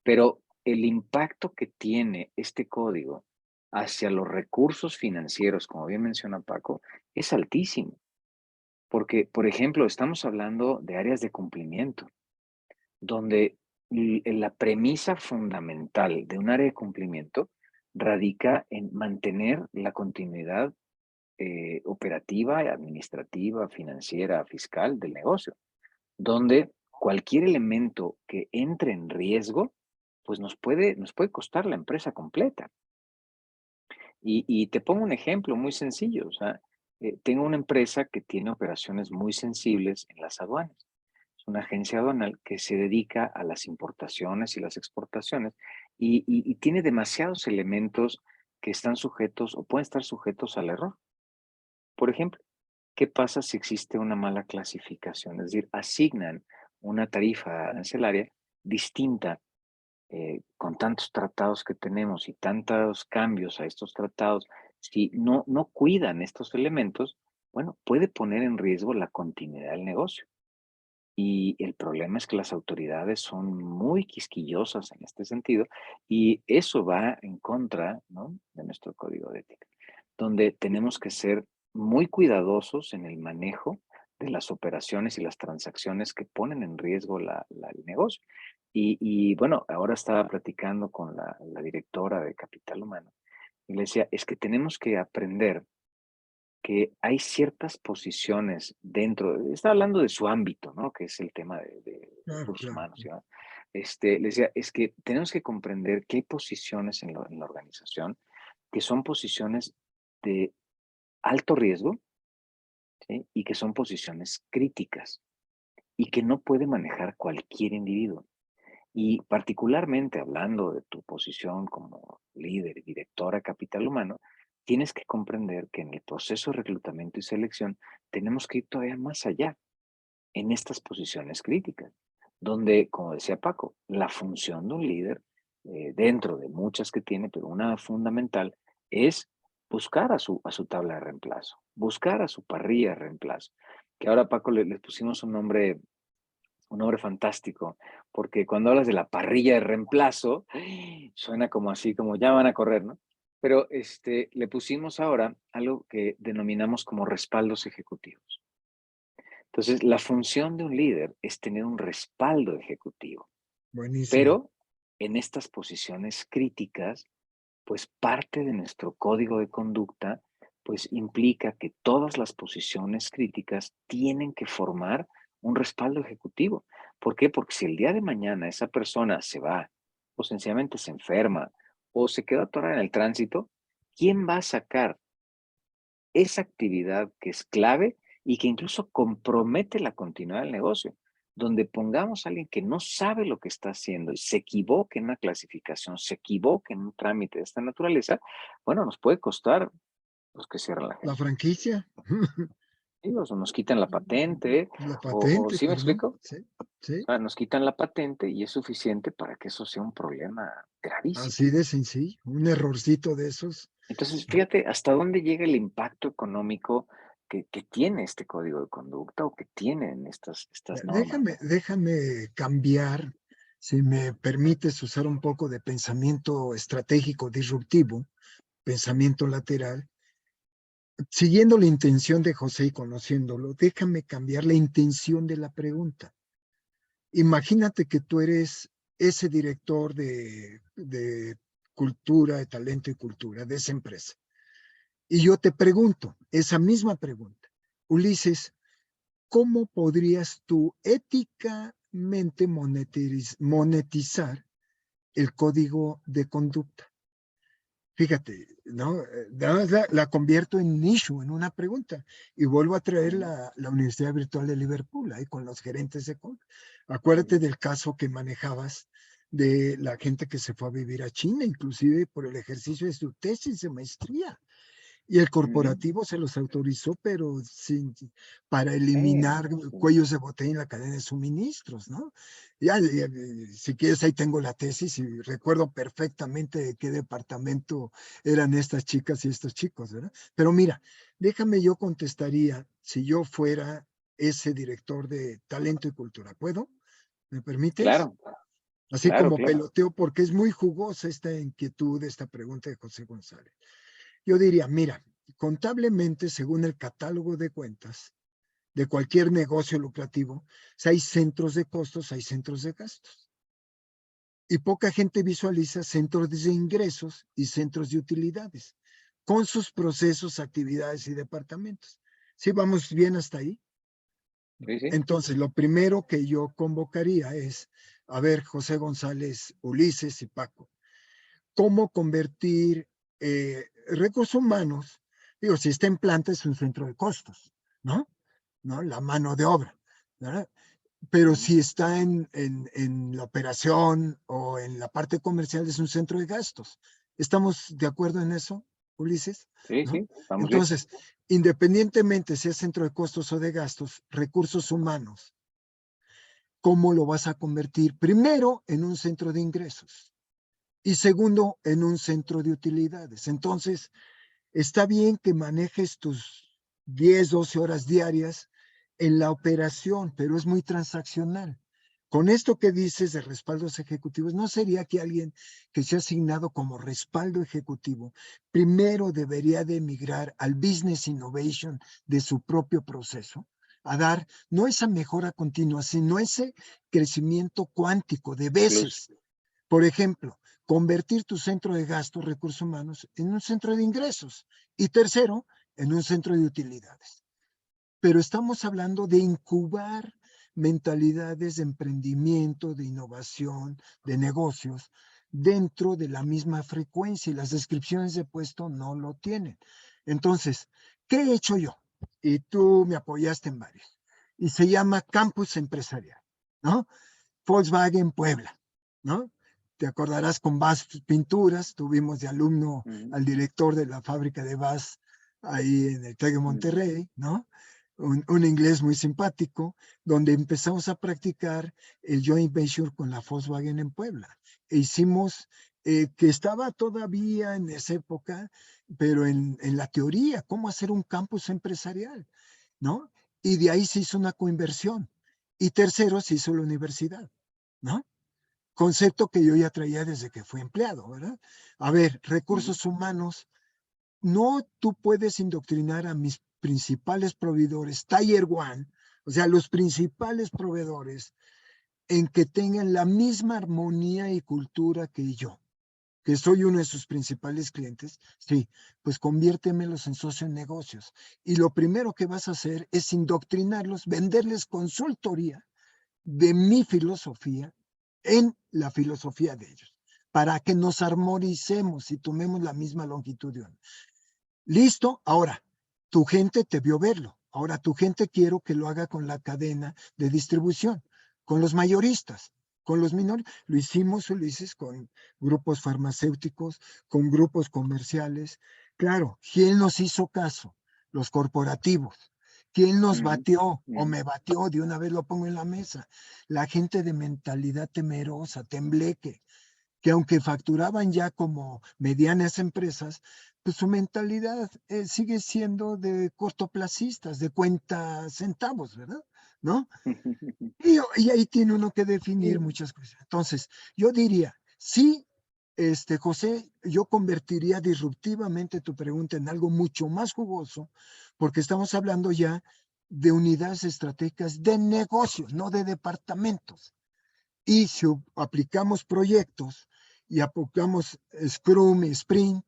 Pero el impacto que tiene este código hacia los recursos financieros, como bien menciona Paco, es altísimo. Porque, por ejemplo, estamos hablando de áreas de cumplimiento, donde la premisa fundamental de un área de cumplimiento radica en mantener la continuidad operativa, administrativa, financiera, fiscal del negocio, donde cualquier elemento que entre en riesgo, pues nos puede costar la empresa completa. Y te pongo un ejemplo muy sencillo, o sea, tengo una empresa que tiene operaciones muy sensibles en las aduanas. Es una agencia aduanal que se dedica a las importaciones y las exportaciones y tiene demasiados elementos que están sujetos o pueden estar sujetos al error. Por ejemplo, ¿qué pasa si existe una mala clasificación? Es decir, asignan una tarifa arancelaria distinta con tantos tratados que tenemos y tantos cambios a estos tratados, si no cuidan estos elementos, bueno, puede poner en riesgo la continuidad del negocio. Y el problema es que las autoridades son muy quisquillosas en este sentido y eso va en contra, ¿no?, de nuestro código de ética, donde tenemos que ser muy cuidadosos en el manejo de las operaciones y las transacciones que ponen en riesgo el negocio. Bueno, ahora estaba platicando con la directora de Capital Humano y le decía, es que tenemos que aprender que hay ciertas posiciones está hablando de su ámbito, ¿no? Que es el tema de Claro, recursos claro. humanos, ¿no? Le decía, es que tenemos que comprender que hay posiciones en la organización que son posiciones de alto riesgo, ¿sí? Y que son posiciones críticas y que no puede manejar cualquier individuo. Y particularmente hablando de tu posición como líder y directora Capital Humano, tienes que comprender que en el proceso de reclutamiento y selección tenemos que ir todavía más allá en estas posiciones críticas, donde, como decía Paco, la función de un líder, dentro de muchas que tiene, pero una fundamental, es buscar a su tabla de reemplazo, buscar a su parrilla de reemplazo. Que ahora, Paco, le pusimos un nombre fantástico, porque cuando hablas de la parrilla de reemplazo, suena como así, como ya van a correr, ¿no? Pero le pusimos ahora algo que denominamos como respaldos ejecutivos. Entonces, la función de un líder es tener un respaldo ejecutivo, Buenísimo. pero en estas posiciones críticas, pues parte de nuestro código de conducta, pues implica que todas las posiciones críticas tienen que formar un respaldo ejecutivo. ¿Por qué? Porque si el día de mañana esa persona se va o sencillamente se enferma o se queda atorada en el tránsito, ¿quién va a sacar esa actividad que es clave y que incluso compromete la continuidad del negocio? Donde pongamos a alguien que no sabe lo que está haciendo y se equivoque en una clasificación, se equivoque en un trámite de esta naturaleza, bueno, nos puede costar pues, que cierren la La agencia. franquicia, ¿Sí? O sea, nos quitan la patente, la o patente, ¿sí me perdón. explico? Sí, sí. O sea, nos quitan la patente y es suficiente para que eso sea un problema gravísimo. Así de sencillo. Un errorcito de esos. Entonces, fíjate hasta dónde llega el impacto económico que tiene este código de conducta o que tienen estas normas, Déjame, ¿no? déjame cambiar, si me permites usar un poco de pensamiento estratégico disruptivo, pensamiento lateral. siguiendo la intención de José y conociéndolo, déjame cambiar la intención de la pregunta. Imagínate que tú eres ese director de cultura, de talento y cultura de esa empresa. Y yo te pregunto esa misma pregunta. Ulises, ¿cómo podrías tú éticamente monetizar el código de conducta? Fíjate, ¿no? La convierto en issue, en una pregunta, y vuelvo a traer la Universidad Virtual de Liverpool, ahí con los gerentes de compra. Acuérdate del caso que manejabas de la gente que se fue a vivir a China, inclusive por el ejercicio de su tesis de maestría. Y el corporativo se los autorizó, pero para eliminar cuellos de botella en la cadena de suministros, ¿no? Ya, si quieres, ahí tengo la tesis y recuerdo perfectamente de qué departamento eran estas chicas y estos chicos, ¿verdad? Pero mira, déjame yo contestaría si yo fuera ese director de talento y cultura. ¿Puedo? ¿Me permites? Claro, Así claro, como claro. peloteo, porque es muy jugosa esta inquietud, esta pregunta de José González. Yo diría, mira, contablemente, según el catálogo de cuentas de cualquier negocio lucrativo, si hay centros de costos, hay centros de gastos. Y poca gente visualiza centros de ingresos y centros de utilidades, con sus procesos, actividades y departamentos. ¿Sí vamos bien hasta ahí? Sí, sí. Entonces, lo primero que yo convocaría es, a ver, José González, Ulises y Paco, ¿cómo convertir recursos humanos? Digo, si está en planta es un centro de costos, ¿no? ¿No? La mano de obra, ¿verdad? Pero si está en la operación o en la parte comercial es un centro de gastos. ¿Estamos de acuerdo en eso, Ulises? Sí, ¿No? sí, vamos bien. Entonces, independientemente si es centro de costos o de gastos, recursos humanos, ¿cómo lo vas a convertir? Primero, en un centro de ingresos y segundo, en un centro de utilidades. Entonces, está bien que manejes tus 10, 12 horas diarias en la operación, pero es muy transaccional. Con esto que dices de respaldos ejecutivos, ¿no sería que alguien que se ha asignado como respaldo ejecutivo primero debería de emigrar al business innovation de su propio proceso? A dar no esa mejora continua, sino ese crecimiento cuántico de Plus. veces. Por ejemplo, convertir tu centro de gastos, recursos humanos, en un centro de ingresos. Y tercero, en un centro de utilidades. Pero estamos hablando de incubar mentalidades de emprendimiento, de innovación, de negocios, dentro de la misma frecuencia y las descripciones de puesto no lo tienen. Entonces, ¿qué he hecho yo? Y tú me apoyaste en varios. Y se llama Campus Empresarial, ¿no? Volkswagen Puebla, ¿no? Te acordarás con VAS Pinturas, tuvimos de alumno al director de la fábrica de VAS ahí en el TEC de Monterrey, ¿no? Un inglés muy simpático, donde empezamos a practicar el joint venture con la Volkswagen en Puebla. E hicimos, que estaba todavía en esa época, pero en la teoría, cómo hacer un campus empresarial, ¿no? Y de ahí se hizo una coinversión. Y tercero, se hizo la universidad, ¿no? Concepto que yo ya traía desde que fui empleado, ¿verdad? A ver, recursos humanos, no tú puedes indoctrinar a mis principales proveedores, Tier One, o sea, los principales proveedores, en que tengan la misma armonía y cultura que yo, que soy uno de sus principales clientes. Sí, pues conviértemelos en socios en negocios. Y lo primero que vas a hacer es indoctrinarlos, venderles consultoría de mi filosofía en la filosofía de ellos, para que nos armonicemos y tomemos la misma longitud de onda. Listo, ahora, tu gente te vio verlo. Ahora tu gente quiero que lo haga con la cadena de distribución, con los mayoristas, con los menores. Lo hicimos, Ulises, con grupos farmacéuticos, con grupos comerciales. Claro, ¿quién nos hizo caso? Los corporativos. ¿Quién nos batió o me batió? De una vez lo pongo en la mesa. La gente de mentalidad temerosa, tembleque, que aunque facturaban ya como medianas empresas, pues su mentalidad sigue siendo de cortoplacistas, de cuenta centavos, ¿verdad? ¿No? Y ahí tiene uno que definir muchas cosas. Entonces, yo diría, sí, José, yo convertiría disruptivamente tu pregunta en algo mucho más jugoso, porque estamos hablando ya de unidades estratégicas de negocios, no de departamentos. Y si aplicamos proyectos y aplicamos Scrum y Sprint,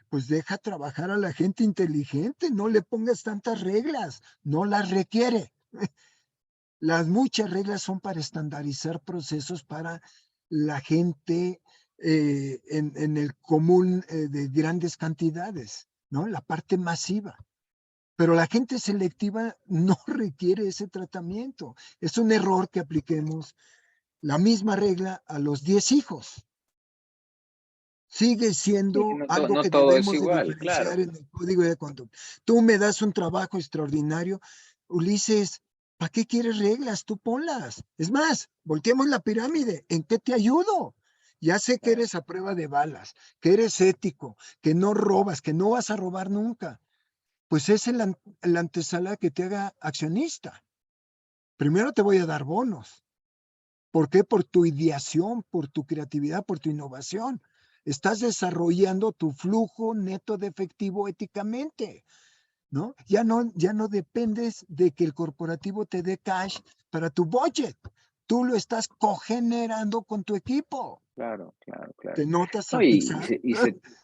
pues deja trabajar a la gente inteligente, no le pongas tantas reglas, no las requiere. Las muchas reglas son para estandarizar procesos para la gente en el común de grandes cantidades, ¿no? La parte masiva. Pero la gente selectiva no requiere ese tratamiento. Es un error que apliquemos la misma regla a los 10 hijos. Sigue Sí, siendo algo no que todo es debemos de igual, diferenciar claro. en el código de conducta. Tú me das un trabajo extraordinario, Ulises, ¿para qué quieres reglas? Tú ponlas. Es más, volteemos la pirámide. ¿En qué te ayudo? Ya sé que eres a prueba de balas, que eres ético, que no robas, que no vas a robar nunca. Pues es el antesala que te haga accionista. Primero te voy a dar bonos. ¿Por qué? Por tu ideación, por tu creatividad, por tu innovación. Estás desarrollando tu flujo neto de efectivo éticamente, ¿no? Ya no dependes de que el corporativo te dé cash para tu budget. Tú lo estás cogenerando con tu equipo. Claro, claro, ¿Te claro. notas No, a Pixar?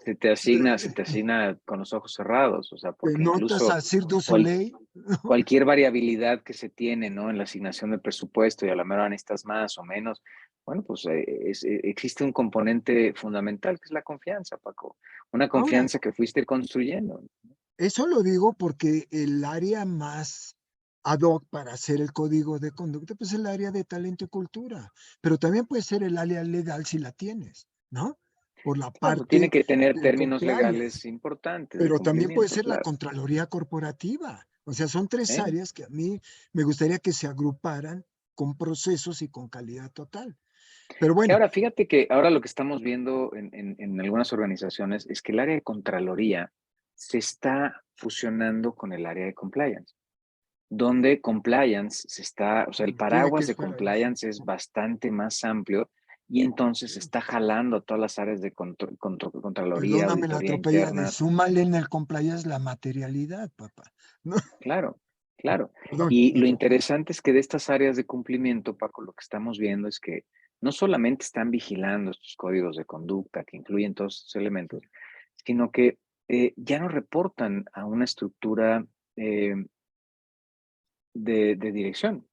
se te asigna con los ojos cerrados, o sea, ¿Te porque notas incluso a Cirque du cual- Soleil? cualquier variabilidad que se tiene, ¿no? En la asignación del presupuesto y a la mera necesitas más o menos, bueno, pues existe un componente fundamental que es la confianza, Paco. Una Ahora, confianza que fuiste construyendo. eso lo digo porque el área más ad hoc para hacer el código de conducta, pues es el área de talento y cultura, pero también puede ser el área legal si la tienes, ¿no? Por la Claro, tiene parte que tener del términos compliance, legales importantes de pero también puede cumplimiento, ser la claro. Contraloría Corporativa. O sea, son tres ¿Eh? áreas que a mí me gustaría que se agruparan con procesos y con calidad total. Pero Que bueno, ahora, fíjate que ahora lo que estamos viendo en algunas organizaciones es que el área de Contraloría se está fusionando con el área de compliance, donde compliance o sea, el tiene que paraguas de estar ahí. compliance es bastante más amplio y entonces está jalando a todas las áreas de Contraloría, Perdóname la auditoría atropella de interna. súmale en el compliance la materialidad, papá. ¿No? Claro, claro. Perdón, Y la lo atropellé. interesante es que de estas áreas de cumplimiento, Paco, lo que estamos viendo es que no solamente están vigilando estos códigos de conducta que incluyen todos estos elementos, sino que ya no reportan a una estructura eh, de dirección.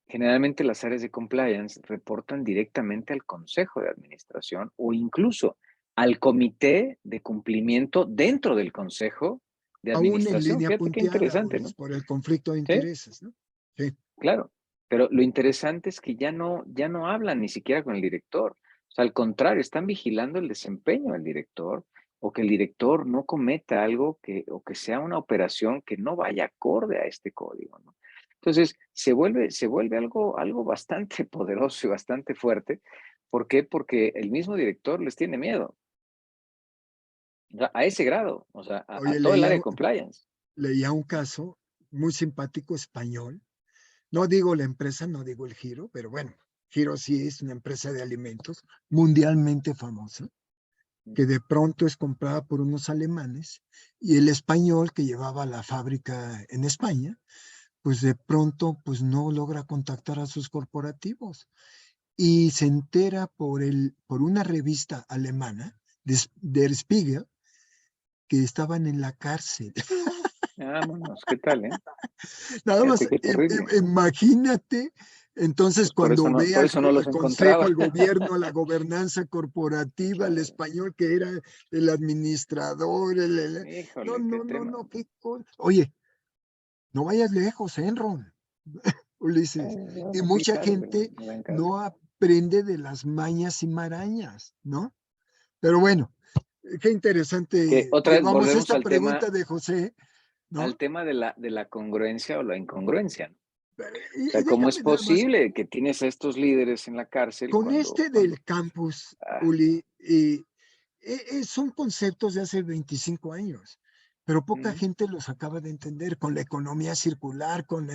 Generalmente las áreas de compliance reportan directamente al consejo de administración o incluso al comité de cumplimiento dentro del consejo de Aún en administración. línea Fíjate qué punteada, interesante, Ulis, ¿no? por el conflicto de Sí. intereses, ¿no? Sí. Claro, pero lo interesante es que ya no hablan ni siquiera con el director. O sea, al contrario, están vigilando el desempeño del director o que el director no cometa algo o que sea una operación que no vaya acorde a este código, ¿no? Entonces, se vuelve algo bastante poderoso y bastante fuerte. ¿Por qué? Porque el mismo director les tiene miedo. O sea, a ese grado, o sea, a Oye, todo el área de compliance. leía un caso muy simpático español. No digo la empresa, no digo el Giro, pero bueno, Giro sí es una empresa de alimentos mundialmente famosa, que de pronto es comprada por unos alemanes y el español que llevaba la fábrica en España, pues de pronto pues no logra contactar a sus corporativos y se entera por una revista alemana, Der Spiegel, que estaban en la cárcel. Vámonos, ¿qué tal, Nada más, Fíjate qué terrible. imagínate, entonces Pues cuando ve por eso no los al consejo, encontraba. al gobierno, a la gobernanza corporativa, el Claro. español que era el administrador, no, Híjole, qué no, no, tema. no, qué cosa. Oye, no vayas lejos, Enron, Ulises. No, Y no, sí, mucha claro, pero gente no dan caso. no aprende de las mañas y marañas, ¿no? Pero bueno, qué Que interesante. otra vez Llevamos volvemos esta pregunta de José, al ¿no? tema de la congruencia o la incongruencia, ¿no? O Y sea, ¿cómo es déjame nada más, posible que tienes a estos líderes en la cárcel con este cuando, del campus, ah, Uli, son conceptos de hace 25 años, pero poca ujú, gente los acaba de entender con la economía circular, con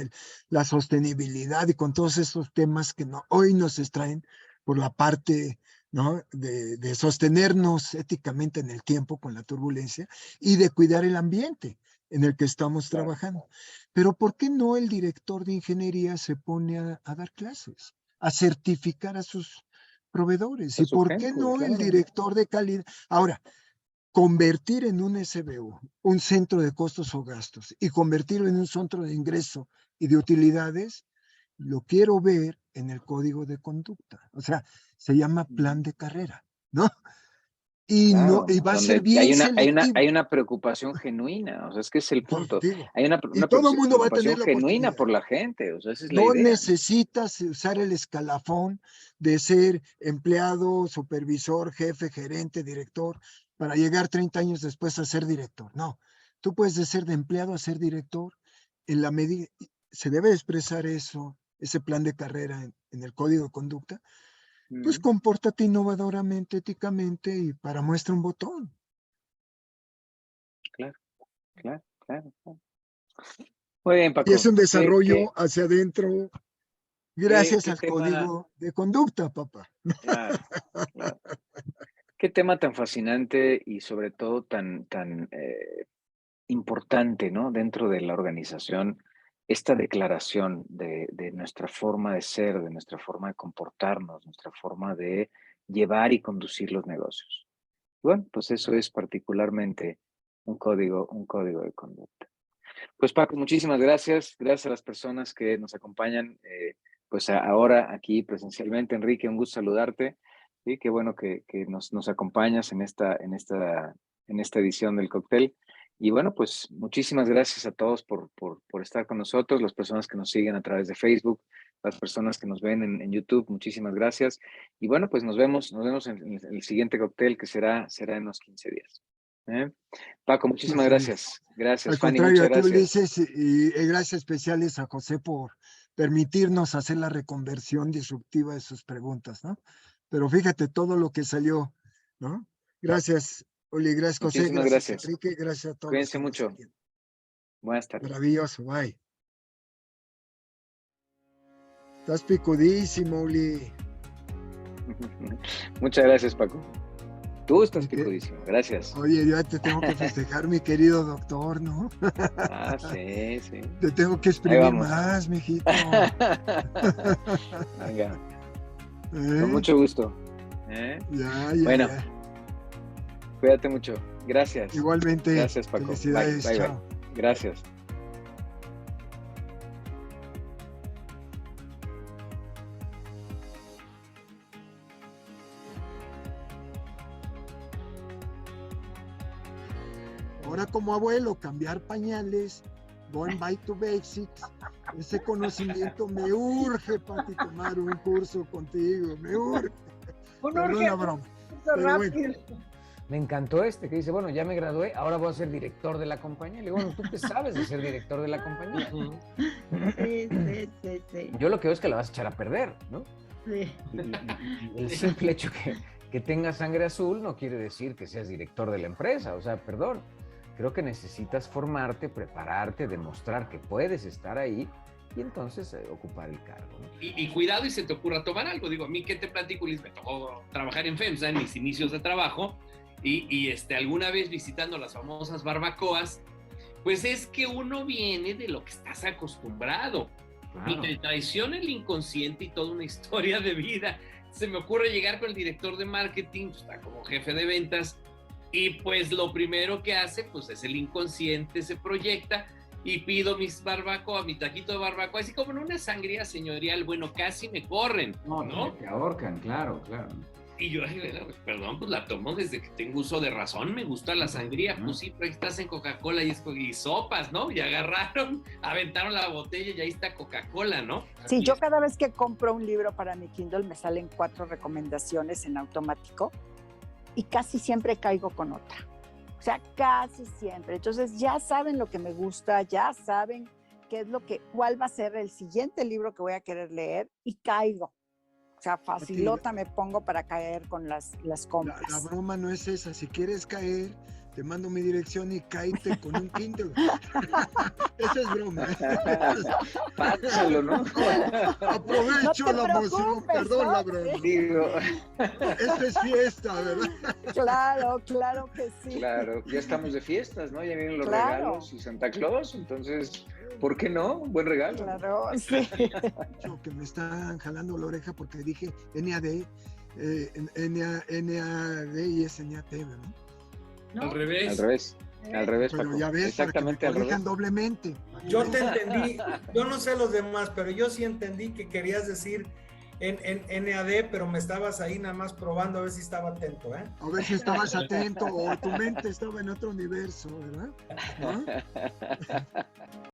la sostenibilidad y con todos esos temas que hoy nos extraen por la parte ¿no? De sostenernos éticamente en el tiempo con la turbulencia y de cuidar el ambiente en el que estamos trabajando. Pero ¿por qué no el director de ingeniería se pone a dar clases, a certificar a sus proveedores? A ¿Y su por qué gente, no el claro. director de calidad? Ahora, convertir en un SBU, un centro de costos o gastos, y convertirlo en un centro de ingreso y de utilidades, lo quiero ver en el código de conducta. O sea, se llama plan de carrera, ¿no? Y, no, Claro, y va a ser donde bien selectivo. hay una preocupación genuina, o sea, es que es el Pues punto. digo, Hay y todo el mundo va a preocupación tener la genuina oportunidad. por la gente, o sea, esa es la No idea. necesitas usar el escalafón de ser empleado, supervisor, jefe, gerente, director, para llegar 30 años después a ser director. No, tú puedes de ser de empleado a ser director en la medida, se debe expresar eso, ese plan de carrera en el código de conducta, pues compórtate innovadoramente, éticamente y para muestra un botón. Claro, claro, claro, claro. Muy bien, Y es Paco. un desarrollo hacia adentro gracias Qué al tema, código de conducta, papá. claro, claro. Qué tema tan fascinante y sobre todo tan importante, ¿no? Dentro de la organización, esta declaración de nuestra forma de ser, de nuestra forma de comportarnos, nuestra forma de llevar y conducir los negocios. Bueno, pues eso es particularmente un código de conducta. Pues Paco, muchísimas gracias. Gracias a las personas que nos acompañan, pues ahora aquí presencialmente. Enrique, un gusto saludarte. Sí, qué bueno que nos acompañas en esta edición del cóctel. Y bueno, pues muchísimas gracias a todos por estar con nosotros, las personas que nos siguen a través de Facebook, las personas que nos ven en YouTube, muchísimas gracias. Y bueno, pues nos vemos en el siguiente cóctel que será en unos 15 días. ¿Eh? Paco, muchísimas Así es. gracias. Gracias, Al Fanny, contrario, muchas a ti gracias. Ulises y gracias especiales a José por permitirnos hacer la reconversión disruptiva de sus preguntas, ¿no? Pero fíjate todo lo que salió, ¿no? Gracias, Uli, gracias José, Muchísimas gracias gracias. Enrique, gracias a todos los Cuídense que nos mucho. siguen. Buenas tardes. Maravilloso, bye. Estás picudísimo, Uli. Muchas gracias, Paco. Tú estás ¿Y qué? picudísimo. Gracias. Oye, yo te tengo que festejar, mi querido doctor, ¿no? Ah, sí, sí. Te tengo que Ahí exprimir vamos. más, mijito. Venga, con ¿Eh? mucho gusto. ¿Eh? Ya, Bueno, ya. cuídate mucho. Gracias. Igualmente, Gracias, Paco. Bye, felicidades, bye, bye. chao. Gracias. Ahora como abuelo, cambiar pañales, going back to basics, ese conocimiento me urge, Pati, tomar un curso contigo, me urge. Perdón la broma. Pero bueno. Me encantó que dice, bueno, ya me gradué, ahora voy a ser director de la compañía. Le digo, bueno, ¿tú qué sabes de ser director de la compañía? Sí. Yo lo que veo es que la vas a echar a perder, ¿no? Sí. Y el simple hecho que tengas sangre azul no quiere decir que seas director de la empresa, o sea, perdón. Creo que necesitas formarte, prepararte, demostrar que puedes estar ahí y entonces ocupar el cargo, ¿no? Y cuidado y se te ocurra tomar algo. Digo, a mí, ¿qué te platico, Luis? Me tocó trabajar en FEMSA en mis inicios de trabajo y alguna vez visitando las famosas barbacoas, pues es que uno viene de lo que estás acostumbrado. Claro. Y te traiciona el inconsciente y toda una historia de vida. Se me ocurre llegar con el director de marketing, pues, está como jefe de ventas, y pues lo primero que hace, pues es el inconsciente, se proyecta y pido mis barbacoa, mi taquito de barbacoa, así como en una sangría señorial, bueno, casi me corren, ¿no? Te ahorcan, claro, claro. Y yo, perdón, pues la tomo desde que tengo uso de razón, me gusta la sangría, pues sí, pero ahí estás en Coca-Cola y sopas, ¿no? Y agarraron, aventaron la botella y ahí está Coca-Cola, ¿no? Sí, yo cada vez que compro un libro para mi Kindle me salen 4 recomendaciones en automático y casi siempre caigo con otra. O sea, casi siempre. Entonces ya saben lo que me gusta, ya saben cuál va a ser el siguiente libro que voy a querer leer y caigo. O sea, facilota me pongo para caer con las compras. La broma no es esa. Si quieres caer, te mando mi dirección y cáete con un Kindle. Eso es broma. Pásalo, ¿no? Aprovecho No te la emoción, preocupes, perdón ¿no? la broma. Digo, Esta es fiesta, ¿verdad? Claro que sí. claro, ya estamos de fiestas, ¿no? Ya vienen los Claro. regalos y Santa Claus, entonces, ¿por qué no? Un buen regalo. Claro, sí. Que me están jalando la oreja porque dije NAD, NAD y es NAT, ¿verdad? Al revés. Al revés, Pero Paco. ya ves, Exactamente para al que me revés. corrijan doblemente. Yo te entendí, yo no sé los demás, pero yo sí entendí que querías decir en NAD, pero me estabas ahí nada más probando a ver si estaba atento, ¿eh? A ver si estabas atento o tu mente estaba en otro universo, ¿verdad? ¿No?